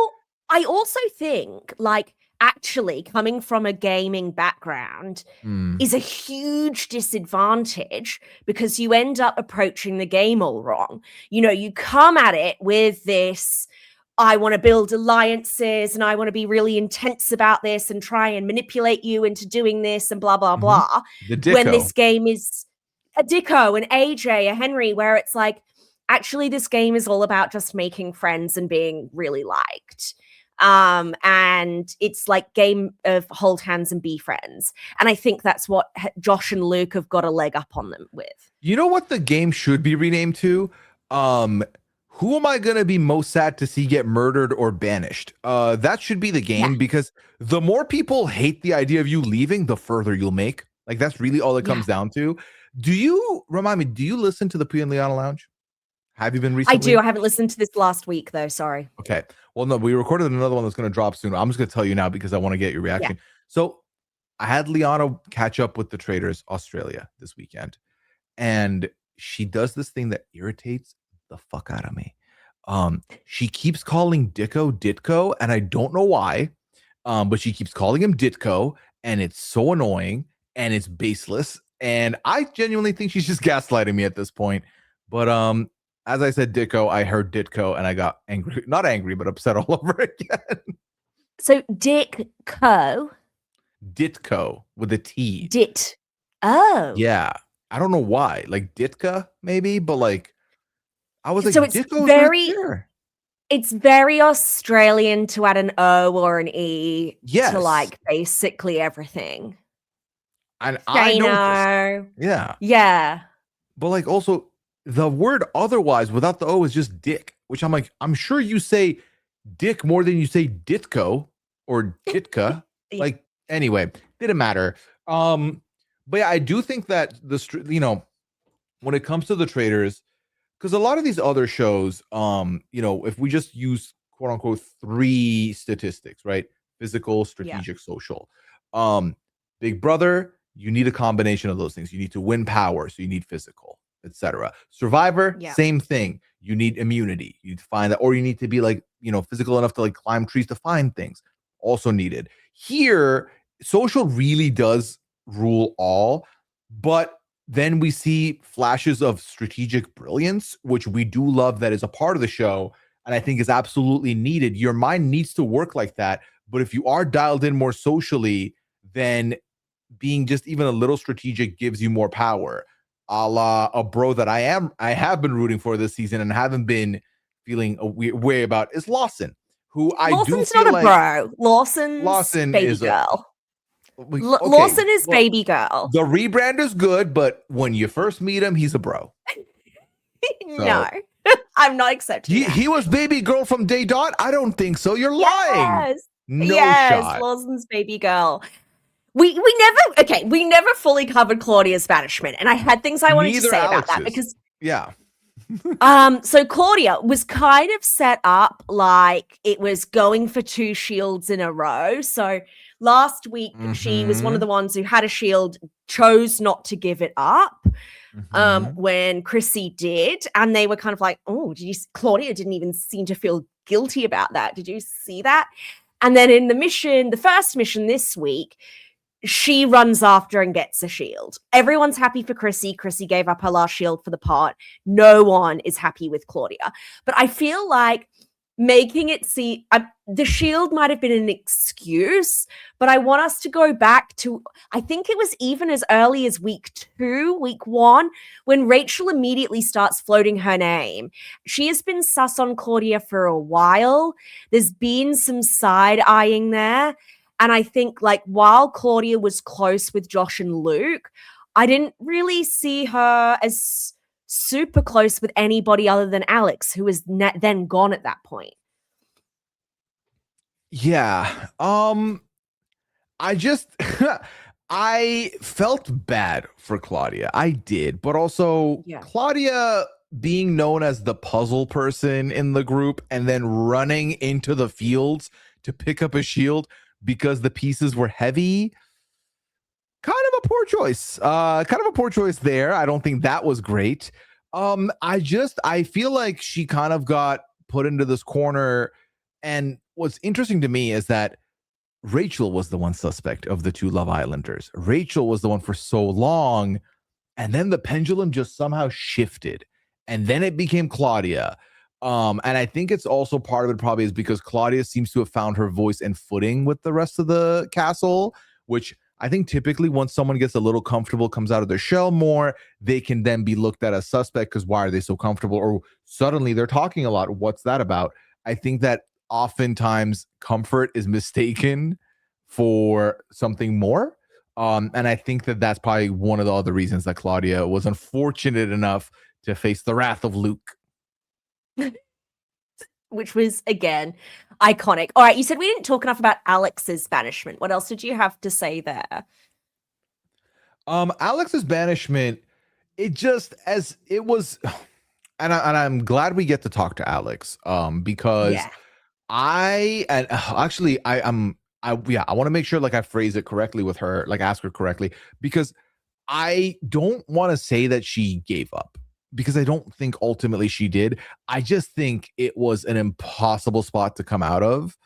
I also think, like, actually coming from a gaming background is a huge disadvantage, because you end up approaching the game all wrong. You come at it with this, I want to build alliances and I want to be really intense about this and try and manipulate you into doing this and blah, blah, blah. When this game is a Dicko, an AJ, a Henry, where it's like, actually, this game is all about just making friends and being really liked. And it's like game of hold hands and be friends. And I think that's what Josh and Luke have got a leg up on them with. You know what the game should be renamed to? Who am I going to be most sad to see get murdered or banished? That should be the game, because the more people hate the idea of you leaving, the further you'll make. Like, that's really all it comes down to. Do you listen to the Pooya and Annabel Lounge? Have you been recently? I do. I haven't listened to this last week, though. Sorry. Okay. Well, no, we recorded another one that's going to drop soon. I'm just going to tell you now because I want to get your reaction. Yeah. So I had Liana catch up with the Traitors Australia this weekend, and she does this thing that irritates the fuck out of me. She keeps calling Dicko Ditko, and I don't know why, but she keeps calling him Ditko, and it's so annoying, and it's baseless, and I genuinely think she's just gaslighting me at this point. But as I said Ditko, I heard Ditko, and I got angry. Not angry, but upset all over again. So Ditko with a T. Dit. Oh. Yeah. I don't know why. Like Ditka, maybe, but like I was like, so it's Ditko's very right there. It's very Australian to add an O or an E Yes. to like basically everything. And I noticed. Shano. Yeah. Yeah. But like also the word otherwise without the O is just dick, which I'm like, I'm sure you say dick more than you say ditko or ditka. Yeah. Like anyway, didn't matter. But yeah, I do think that when it comes to the Traitors, because a lot of these other shows, if we just use quote unquote 3 statistics, right? Physical, strategic, social. Big Brother, you need a combination of those things. You need to win power, so you need physical, etc. Survivor, same thing. You need immunity. You need to find that, or you need to be like, physical enough to like climb trees to find things. Also needed. Here, social really does rule all, but then we see flashes of strategic brilliance, which we do love, that is a part of the show, and I think is absolutely needed. Your mind needs to work like that, but if you are dialed in more socially, then being just even a little strategic gives you more power. A la a bro that I have been rooting for this season and haven't been feeling a weird way about is Lawson, who I do feel not a like bro. Lawson baby is girl. Okay, Lawson is baby girl. The rebrand is good, but when you first meet him, he's a bro. No, I'm not accepting that. He was baby girl from day dot? I don't think so. You're lying. No shot. Lawson's baby girl. We never fully covered Claudia's banishment, and I had things I wanted to say about that because so Claudia was kind of set up like it was going for 2 shields in a row. So last week she was one of the ones who had a shield, chose not to give it up. When Chrissy did, and they were kind of like, oh, Claudia didn't even seem to feel guilty about that. Did you see that? And then in the first mission this week, she runs after and gets a shield. Everyone's happy for Chrissy. Chrissy gave up her last shield for the pot. No one is happy with Claudia. But I feel like making it the shield might have been an excuse, but I want us to go back to, I think it was even as early as week 1, when Rachel immediately starts floating her name. She has been sus on Claudia for a while. There's been some side-eyeing there. And I think like while Claudia was close with Josh and Luke, I didn't really see her as super close with anybody other than Alex, who was then gone at that point. Yeah. I just I felt bad for Claudia. I did, but also Claudia being known as the puzzle person in the group and then running into the fields to pick up a shield because the pieces were heavy. Kind of a poor choice there. I don't think that was great. I feel like she kind of got put into this corner, and what's interesting to me is that Rachel was the one suspect of the 2 Love Islanders. Rachel was the one for so long, and then the pendulum just somehow shifted, and then it became Claudia. And I think it's also part of it probably is because Claudia seems to have found her voice and footing with the rest of the castle, which I think typically once someone gets a little comfortable, comes out of their shell more, they can then be looked at as suspect because why are they so comfortable? Or suddenly they're talking a lot. What's that about? I think that oftentimes comfort is mistaken for something more. And I think that that's probably one of the other reasons that Claudia was unfortunate enough to face the wrath of Luke. Which was, again, iconic. All right, you said we didn't talk enough about Alex's banishment. What else did you have to say there? Alex's banishment, it was, and I'm glad we get to talk to Alex, because I want to make sure like I phrase it correctly with her, like ask her correctly, because I don't want to say that she gave up, because I don't think ultimately she did. I just think it was an impossible spot to come out of.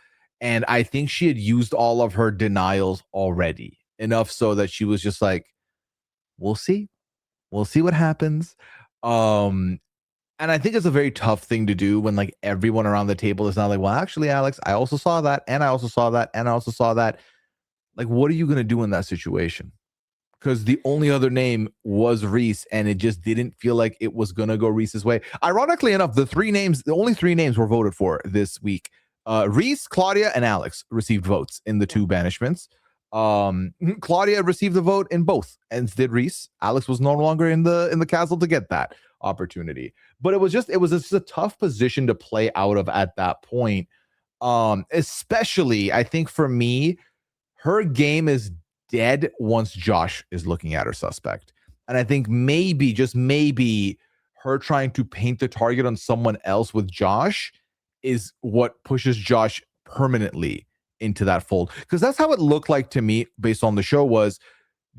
And I think she had used all of her denials already, enough so that she was just like, we'll see. We'll see what happens. And I think it's a very tough thing to do when like everyone around the table is not like, well, actually, Alex, I also saw that. And I also saw that. And I also saw that. Like, what are you going to do in that situation? because the only other name was Rhys, and it just didn't feel like it was gonna go Rhys's way. Ironically enough, the only three names were voted for this week. Rhys, Claudia, and Alex received votes in the two banishments. Claudia received a vote in both, and did Rhys. Alex was no longer in the castle to get that opportunity. But it was just a tough position to play out of at that point. Especially, I think for me, her game is dead once Josh is looking at her suspect. And I think maybe, just maybe, her trying to paint the target on someone else with Josh is what pushes Josh permanently into that fold. Because that's how it looked like to me based on the show, was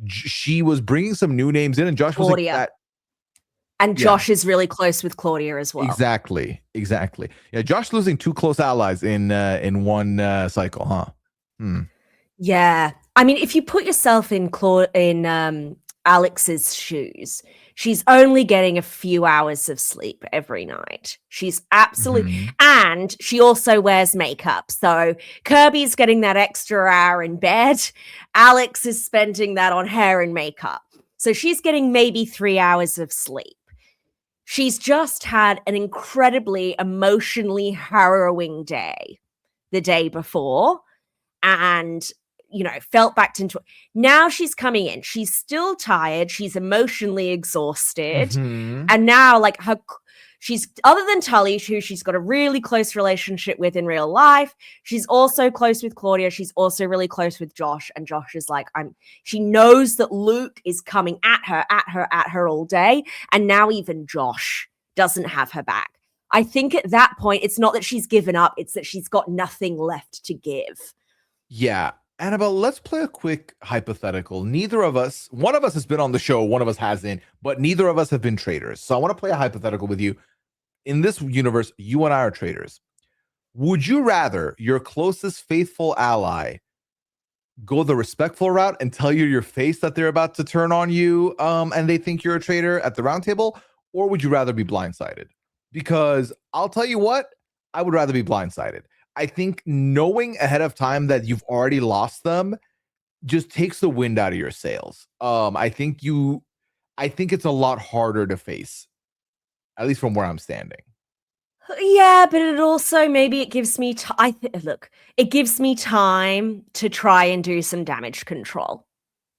she was bringing some new names in, and Josh was Claudia. like that. And Josh is really close with Claudia as well. Exactly. Yeah, Josh losing two close allies in one cycle, huh? Yeah. I mean, if you put yourself in Alex's shoes, she's only getting a few hours of sleep every night. She's absolutely, and she also wears makeup. So Kirby's getting that extra hour in bed. Alex is spending that on hair and makeup. So she's getting maybe 3 hours of sleep. She's just had an incredibly emotionally harrowing day the day before, and felt backed into it. Now she's coming in. She's still tired. She's emotionally exhausted. And now, like, she's, other than Tully, who she's got a really close relationship with in real life, she's also close with Claudia. She's also really close with Josh. And Josh is like, she knows that Luke is coming at her all day. And now even Josh doesn't have her back. I think at that point, it's not that she's given up. It's that she's got nothing left to give. Yeah. Annabelle, let's play a quick hypothetical. One of us has been on the show, one of us hasn't, but neither of us have been traitors. So I want to play a hypothetical with you. In this universe, you and I are traitors. Would you rather your closest faithful ally go the respectful route and tell you your face that they're about to turn on you and they think you're a traitor at the Roundtable? Or would you rather be blindsided? Because I'll tell you what, I would rather be blindsided. I think knowing ahead of time that you've already lost them just takes the wind out of your sails. I think it's a lot harder to face, at least from where I'm standing. Yeah, but it also, maybe it gives me it gives me time to try and do some damage control.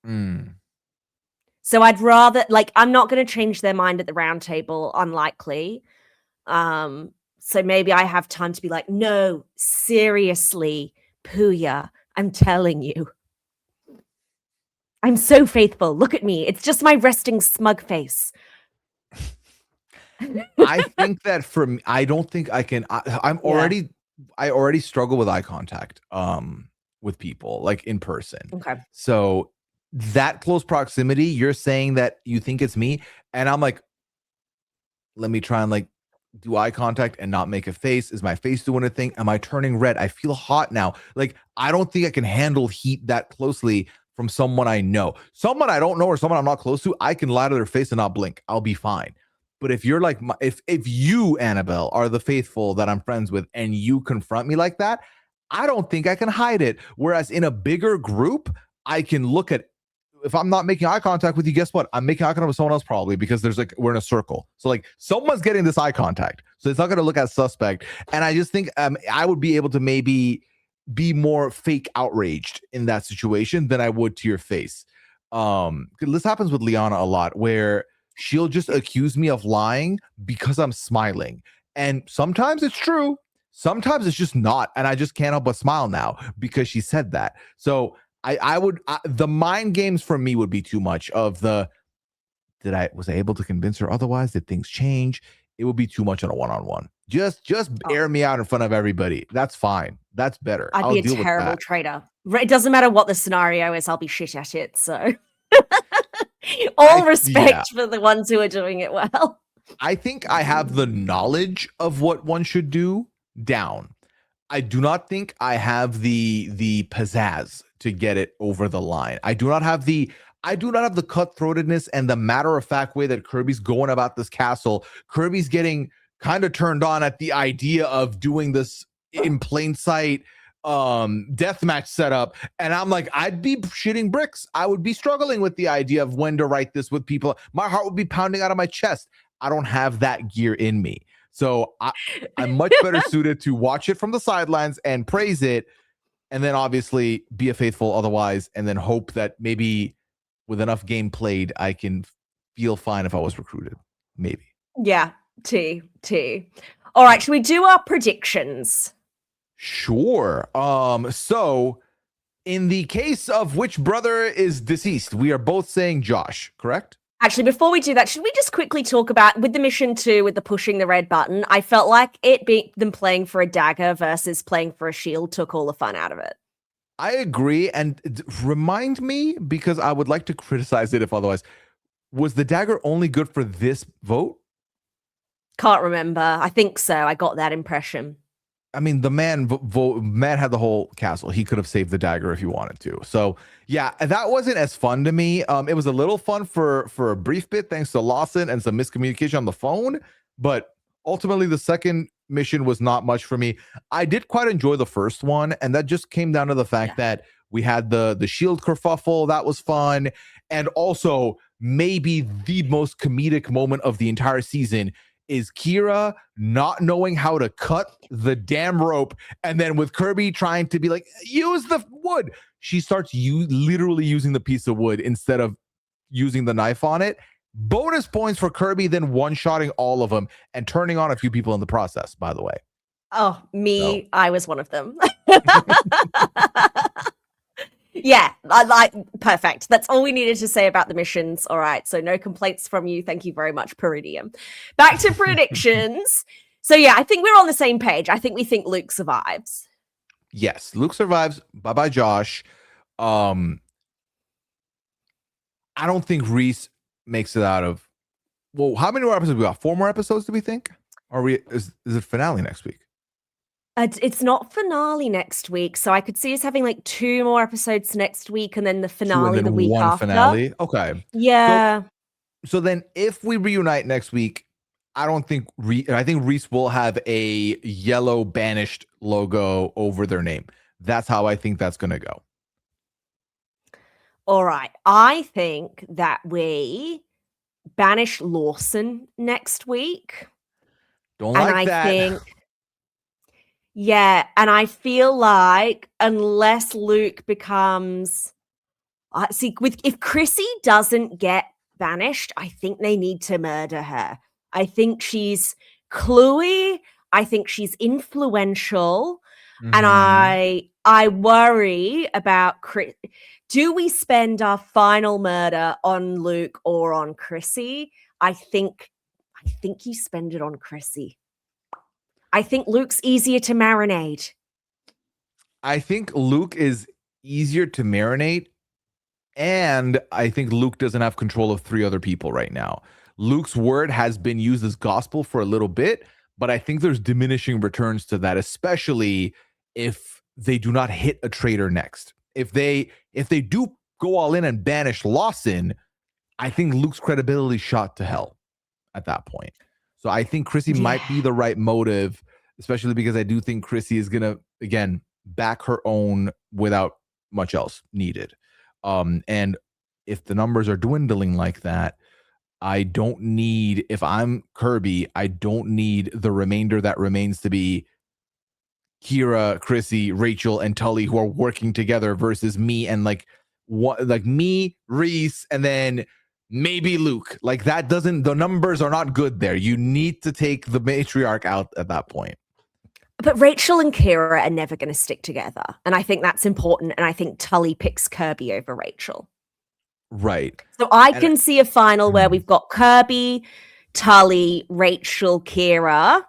So I'd rather, I'm not going to change their mind at the Roundtable, unlikely. So maybe I have time to be like, no, seriously, Pooya, I'm telling you. I'm so faithful. Look at me. It's just my resting smug face. I think that for me, I don't think I can. I already struggle with eye contact with people, like in person. Okay. So that close proximity, you're saying that you think it's me, and I'm like, let me try and do eye contact and not make a face. Is my face doing a thing? Am I turning red? I feel hot now. I don't think I can handle heat that closely from someone I know. Someone I don't know or someone I'm not close to, I can lie to their face and not blink. I'll be fine. But if you're like, if you, Annabelle, are the faithful that I'm friends with and you confront me like that, I don't think I can hide it. Whereas in a bigger group, I can look at, if I'm not making eye contact with you, guess what? I'm making eye contact with someone else probably, because there's we're in a circle. So someone's getting this eye contact. So it's not going to look at suspect. And I just think I would be able to maybe be more fake outraged in that situation than I would to your face. This happens with Liana a lot, where she'll just accuse me of lying because I'm smiling. And sometimes it's true. Sometimes it's just not. And I just can't help but smile now because she said that. So the mind games for me would be too much of was I able to convince her otherwise? Did things change? It would be too much on a one-on-one. Just air me out in front of everybody. That's fine. That's better. I'd be a terrible traitor. It doesn't matter what the scenario is. I'll be shit at it. So all respect for the ones who are doing it well. I think I have the knowledge of what one should do down. I do not think I have the pizzazz to get it over the line. I do not have the cutthroatedness and the matter-of-fact way that Kirby's going about this castle. Kirby's getting kind of turned on at the idea of doing this in plain sight, deathmatch setup, and I'm like, I'd be shitting bricks. I would be struggling with the idea of when to write this with people. My heart would be pounding out of my chest. I don't have that gear in me. So I'm much better suited to watch it from the sidelines and praise it, and then obviously be a faithful otherwise, and then hope that maybe with enough game played, I can feel fine if I was recruited. Maybe. Yeah, T. All right, should we do our predictions? Sure. So in the case of which brother is deceased, we are both saying Josh, correct? Actually, before we do that, should we just quickly talk about with the mission 2 with the pushing the red button? I felt like it being them playing for a dagger versus playing for a shield took all the fun out of it. I agree. And remind me, because I would like to criticize it if otherwise. Was the dagger only good for this vote? Can't remember. I think so. I got that impression. I mean, the man had the whole castle. He could have saved the dagger if he wanted to. So yeah, that wasn't as fun to me. It was a little fun for a brief bit, thanks to Lawson and some miscommunication on the phone. But ultimately, the second mission was not much for me. I did quite enjoy the first one, and that just came down to the fact that we had the shield kerfuffle. That was fun, and also maybe the most comedic moment of the entire season is Kira not knowing how to cut the damn rope, and then with Kirby trying to be like, use the wood, she starts literally using the piece of wood instead of using the knife on it. Bonus points for Kirby, then one-shotting all of them and turning on a few people in the process, by the way. Oh, me, so. I was one of them. Yeah, I like perfect. That's all we needed to say about the missions. All right, so no complaints from you. Thank you very much, Peridium. Back to predictions. So yeah, I think we're on the same page. I think we think Luke survives. Yes, Luke survives. Bye-bye, Josh. I don't think Rhys makes it out of. Well, how many more episodes we got? 4 more episodes, do we think? Or is it finale next week? It's not finale next week, so I could see us having like 2 more episodes next week, and then the finale the week after. Finale. Okay. Yeah. So then, if we reunite next week, I think Rhys will have a yellow banished logo over their name. That's how I think that's gonna go. All right. I think that we banish Lawson next week. Don't like that. And I feel like unless Luke becomes if Chrissy doesn't get banished, I think they need to murder her. I think she's cluey. I think she's influential. Mm-hmm. And I worry about do we spend our final murder on Luke or on Chrissy? I think you spend it on Chrissy. I think Luke's easier to marinate. I think Luke is easier to marinate, and I think Luke doesn't have control of 3 other people right now. Luke's word has been used as gospel for a little bit, but I think there's diminishing returns to that, especially if they do not hit a traitor next. If they do go all in and banish Lawson, I think Luke's credibility shot to hell at that point. So I think Chrissy might be the right motive, especially because I do think Chrissy is gonna again back her own without much else needed. And if the numbers are dwindling like that, I don't need, if I'm Kirby, I don't need the remainder that remains to be Kira, Chrissy, Rachel, and Tully who are working together versus me and me, Rhys, and then maybe Luke. Like that doesn't, the numbers are not good there. You need to take the matriarch out at that point. But Rachel and Kira are never going to stick together. And I think that's important. And I think Tully picks Kirby over Rachel. Right. So I can see a final where we've got Kirby, Tully, Rachel, Kira,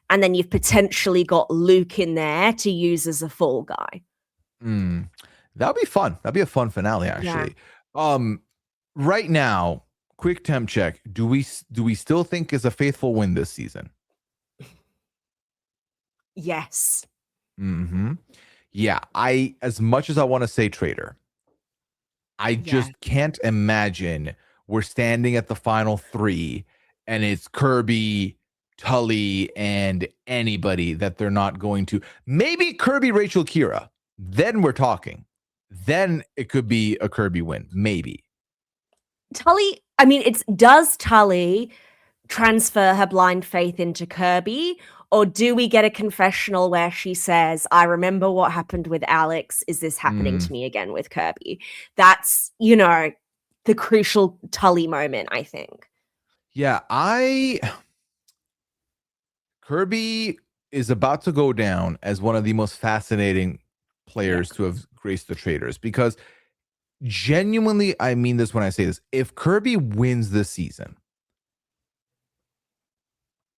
and then you've potentially got Luke in there to use as a fall guy. That'd be fun. That'd be a fun finale, actually. Yeah. Right now, quick temp check. Do we still think is a faithful win this season? Yes. Mm-hmm. Yeah. As much as I want to say traitor, I just can't imagine we're standing at the final 3 and it's Kirby, Tully and anybody that they're not going to. Maybe Kirby, Rachel, Kira. Then we're talking. Then it could be a Kirby win. Maybe. Tully, I mean, does Tully transfer her blind faith into Kirby? Or do we get a confessional where she says, I remember what happened with Alex. Is this happening to me again with Kirby? That's, the crucial Tully moment, I think. Yeah, Kirby is about to go down as one of the most fascinating players to have graced the Traitors, because genuinely, I mean this when I say this, if Kirby wins this season,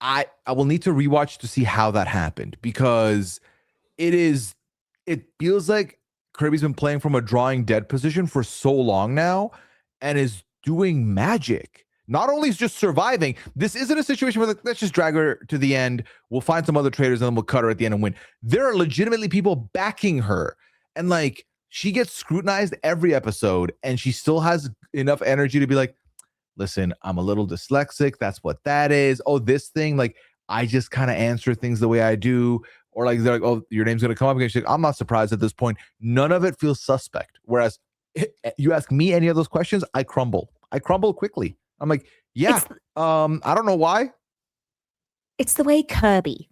I will need to rewatch to see how that happened, because it feels like Kirby's been playing from a drawing dead position for so long now and is doing magic. Not only is just surviving, this isn't a situation where let's just drag her to the end. We'll find some other traitors and then we'll cut her at the end and win. There are legitimately people backing her. And like, she gets scrutinized every episode and she still has enough energy to be like, listen, I'm a little dyslexic. That's what that is. Oh, this thing, like, I just kind of answer things the way I do. Or like, they're like, oh, your name's going to come up again. She's like, I'm not surprised at this point. None of it feels suspect. Whereas you ask me any of those questions, I crumble. I crumble quickly. I'm like, yeah, I don't know why. It's the way Kirby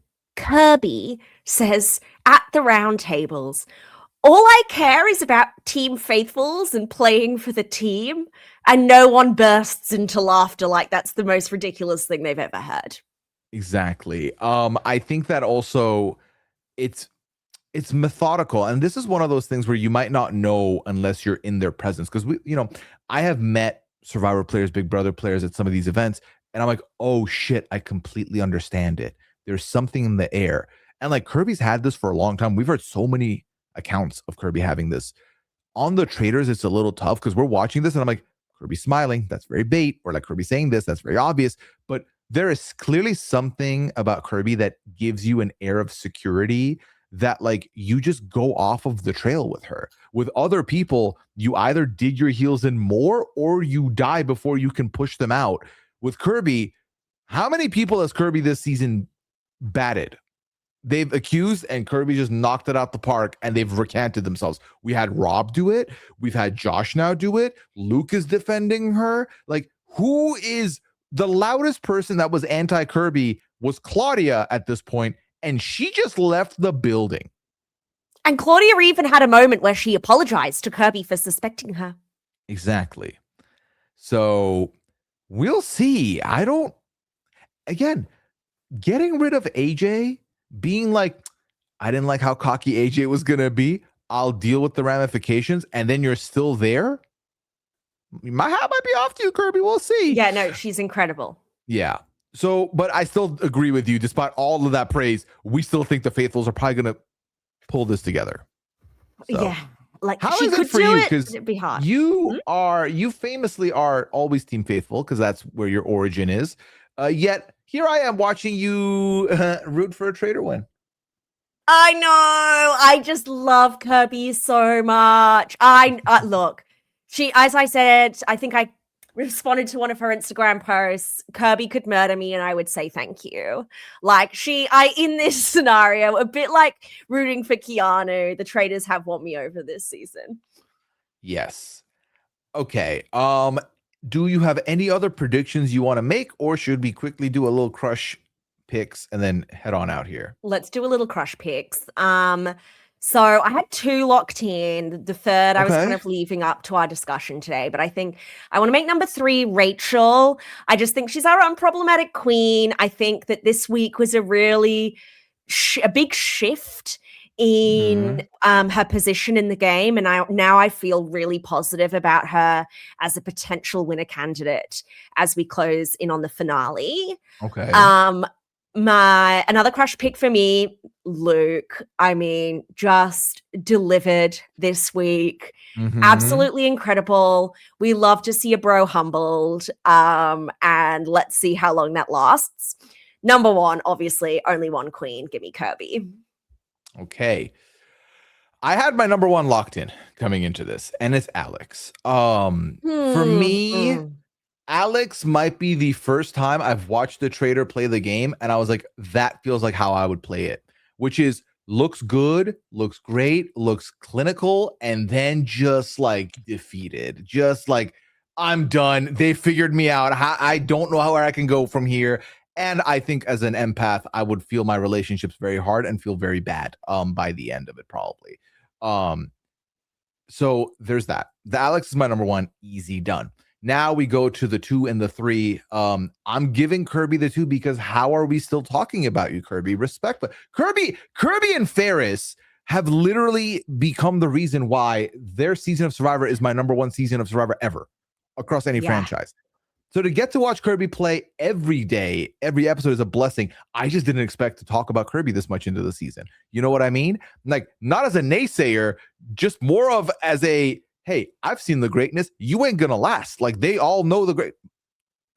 says at the roundtables, all I care is about Team Faithfuls and playing for the team, and no one bursts into laughter like that's the most ridiculous thing they've ever heard. Exactly. I think that also it's methodical, and this is one of those things where you might not know unless you're in their presence, because I have met Survivor players, Big Brother players at some of these events, and I'm like, oh shit, I completely understand it. There's something in the air. And like, Kirby's had this for a long time. We've heard so many accounts of Kirby having this. On the Traitors, it's a little tough because we're watching this and I'm like, Kirby smiling, that's very bait. Or like, Kirby saying this, that's very obvious. But there is clearly something about Kirby that gives you an air of security that like you just go off of the trail with her. With other people, you either dig your heels in more or you die before you can push them out. With Kirby, how many people has Kirby this season batted? They've accused and Kirby just knocked it out the park and they've recanted themselves. We had Rob do it. We've had Josh now do it. Luke is defending her. Like, who is the loudest person that was anti-Kirby was Claudia at this point, and she just left the building. And Claudia even had a moment where she apologized to Kirby for suspecting her. Exactly. So we'll see. Again, getting rid of AJ, being like, I didn't like how cocky AJ was going to be. I'll deal with the ramifications. And then you're still there. My hat might be off to you, Kirby. We'll see. Yeah, no, she's incredible. Yeah. So, but I still agree with you. Despite all of that praise, we still think the Faithfuls are probably going to pull this together. So, yeah. Like, how she is could it for do you? it, Because it'd be hard. You famously are always Team Faithful because that's where your origin is. Yet here I am watching you root for a traitor win. I know. I just love Kirby so much. Look, she, as I said, I think I responded to one of her Instagram posts. Kirby could murder me, and I would say thank you. Like, in this scenario, a bit like rooting for Keanu, the Traitors have won me over this season. Yes. Okay. Do you have any other predictions you want to make, or should we quickly do a little crush picks and then head on out here? Let's do a little crush picks. So I had 2 locked in. The third I was kind of leaving up to our discussion today, but I think I want to make number 3 Rachel. I just think she's our unproblematic queen. I think that this week was a really a big shift in her position in the game, and I feel really positive about her as a potential winner candidate as we close in on the finale. Okay. Another crush pick for me, Luke. I mean, just delivered this week. Absolutely incredible. We love to see a bro humbled. And let's see how long that lasts. Number 1, obviously, only one queen. Give me Kirby. Okay. I had my number 1 locked in coming into this, and it's Alex. For me, Alex might be the first time I've watched a traitor play the game, and I was like, that feels like how I would play it, which is looks good, looks great, looks clinical, and then just like defeated. Just like, I'm done. They figured me out. I don't know where I can go from here. And I think as an empath, I would feel my relationships very hard and feel very bad by the end of it, probably. So there's that. The Alex is my number one, easy done. Now we go to the 2 and the 3. I'm giving Kirby the 2 because how are we still talking about you, Kirby? Respect, but Kirby and Ferris have literally become the reason why their season of Survivor is my number one season of Survivor ever across any franchise. So to get to watch Kirby play every day, every episode is a blessing. I just didn't expect to talk about Kirby this much into the season. You know what I mean? Like, not as a naysayer, just more of as a, hey, I've seen the greatness. You ain't gonna last. Like, they all know the great.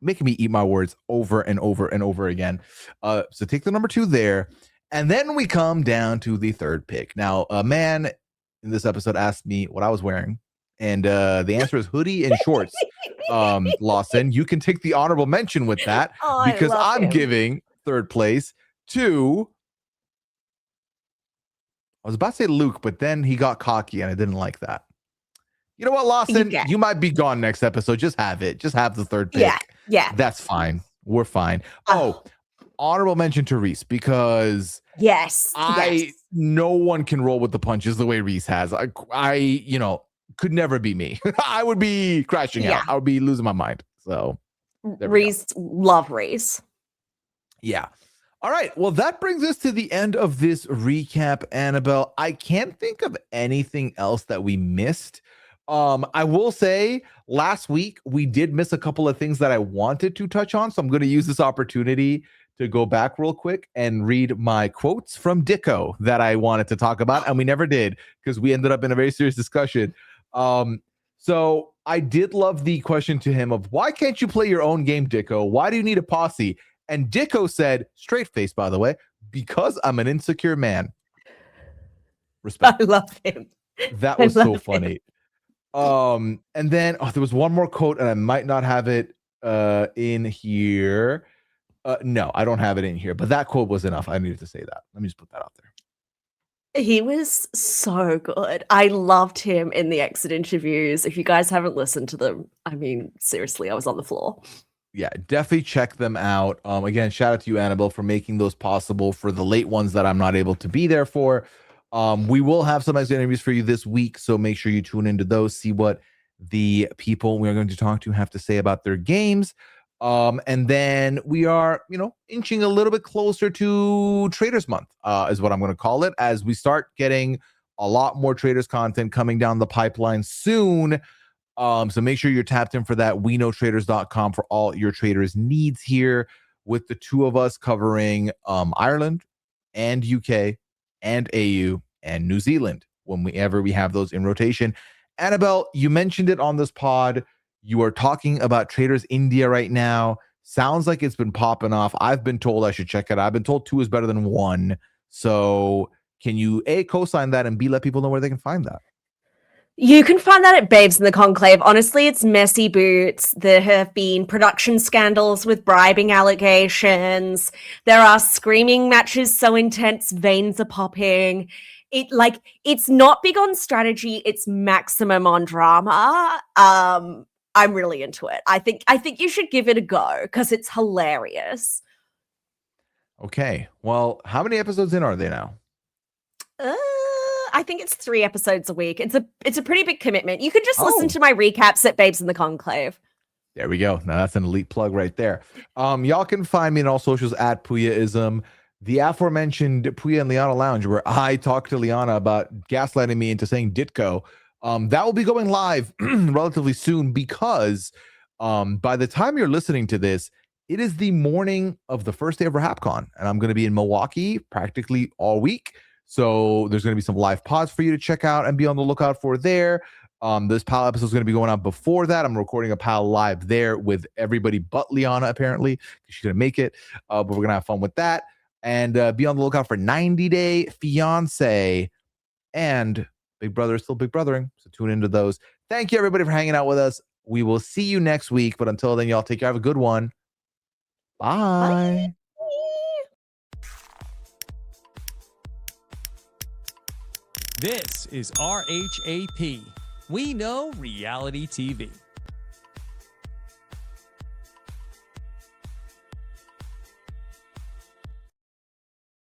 Making me eat my words over and over and over again. So take the number 2 there. And then we come down to the third pick. Now, a man in this episode asked me what I was wearing. And the answer is hoodie and shorts. Lawson, you can take the honorable mention with that because I'm giving third place to, I was about to say Luke, but then he got cocky and I didn't like that. You know what, Lawson? You might be gone next episode. Just have it. Just have the third pick. Yeah. That's fine. We're fine. Honorable mention to Rhys because no one can roll with the punches the way Rhys has. I could never be me. I would be crashing out. I would be losing my mind. So Rhys, love Rhys. Yeah. All right. Well, that brings us to the end of this recap, Annabelle. I can't think of anything else that we missed. I will say last week we did miss a couple of things that I wanted to touch on. So I'm going to use this opportunity to go back real quick and read my quotes from Dicko that I wanted to talk about. And we never did because we ended up in a very serious discussion. So I did love the question to him of why can't you play your own game, Dicko? Why do you need a posse? And Dicko said, straight face, by the way, because I'm an insecure man. Respect. I love him. That was so funny. And then there was one more quote, and I might not have it in here. No, I don't have it in here, but that quote was enough. I needed to say that. Let me just put that out there. He was so good. I loved him in the exit interviews. If you guys haven't listened to them, I mean, seriously, I was on the floor. Yeah, definitely check them out. Again, shout out to you, Annabelle, for making those possible for the late ones that I'm not able to be there for. We will have some exit interviews for you this week, so make sure you tune into those, see what the people we are going to talk to have to say about their games. And then we are, inching a little bit closer to Traitors Month, is what I'm going to call it, as we start getting a lot more Traitors content coming down the pipeline soon. So make sure you're tapped in for that. WeKnowTraitors.com for all your Traitors needs here, with the two of us covering Ireland and UK and AU and New Zealand whenever we have those in rotation. Annabelle, you mentioned it on this pod. You are talking about Traitors India right now. Sounds like it's been popping off. I've been told I should check it out. I've been told 2 is better than 1. So can you A, co-sign that, and B, let people know where they can find that? You can find that at Babes in the Conclave. Honestly, it's messy boots. There have been production scandals with bribing allegations. There are screaming matches so intense, veins are popping. It's not big on strategy. It's maximum on drama. I'm really into it. I think you should give it a go because it's hilarious. Okay. Well, how many episodes in are they now? I think it's 3 episodes a week. It's a pretty big commitment. You can just listen to my recaps at Babes in the Conclave. There we go. Now that's an elite plug right there. Y'all can find me on all socials at Pooyaism. The aforementioned Pooya and Liana Lounge, where I talked to Liana about gaslighting me into saying Ditko. That will be going live relatively soon because by the time you're listening to this, it is the morning of the first day of RHAPCon, and I'm going to be in Milwaukee practically all week. So there's going to be some live pods for you to check out and be on the lookout for there. This PAL episode is going to be going out before that. I'm recording a PAL live there with everybody but Liana, apparently. She's going to make it, but we're going to have fun with that. And be on the lookout for 90 Day Fiance and Big Brother is still Big Brothering. So tune into those. Thank you, everybody, for hanging out with us. We will see you next week. But until then, y'all take care. Have a good one. Bye. This is RHAP. We Know Reality TV.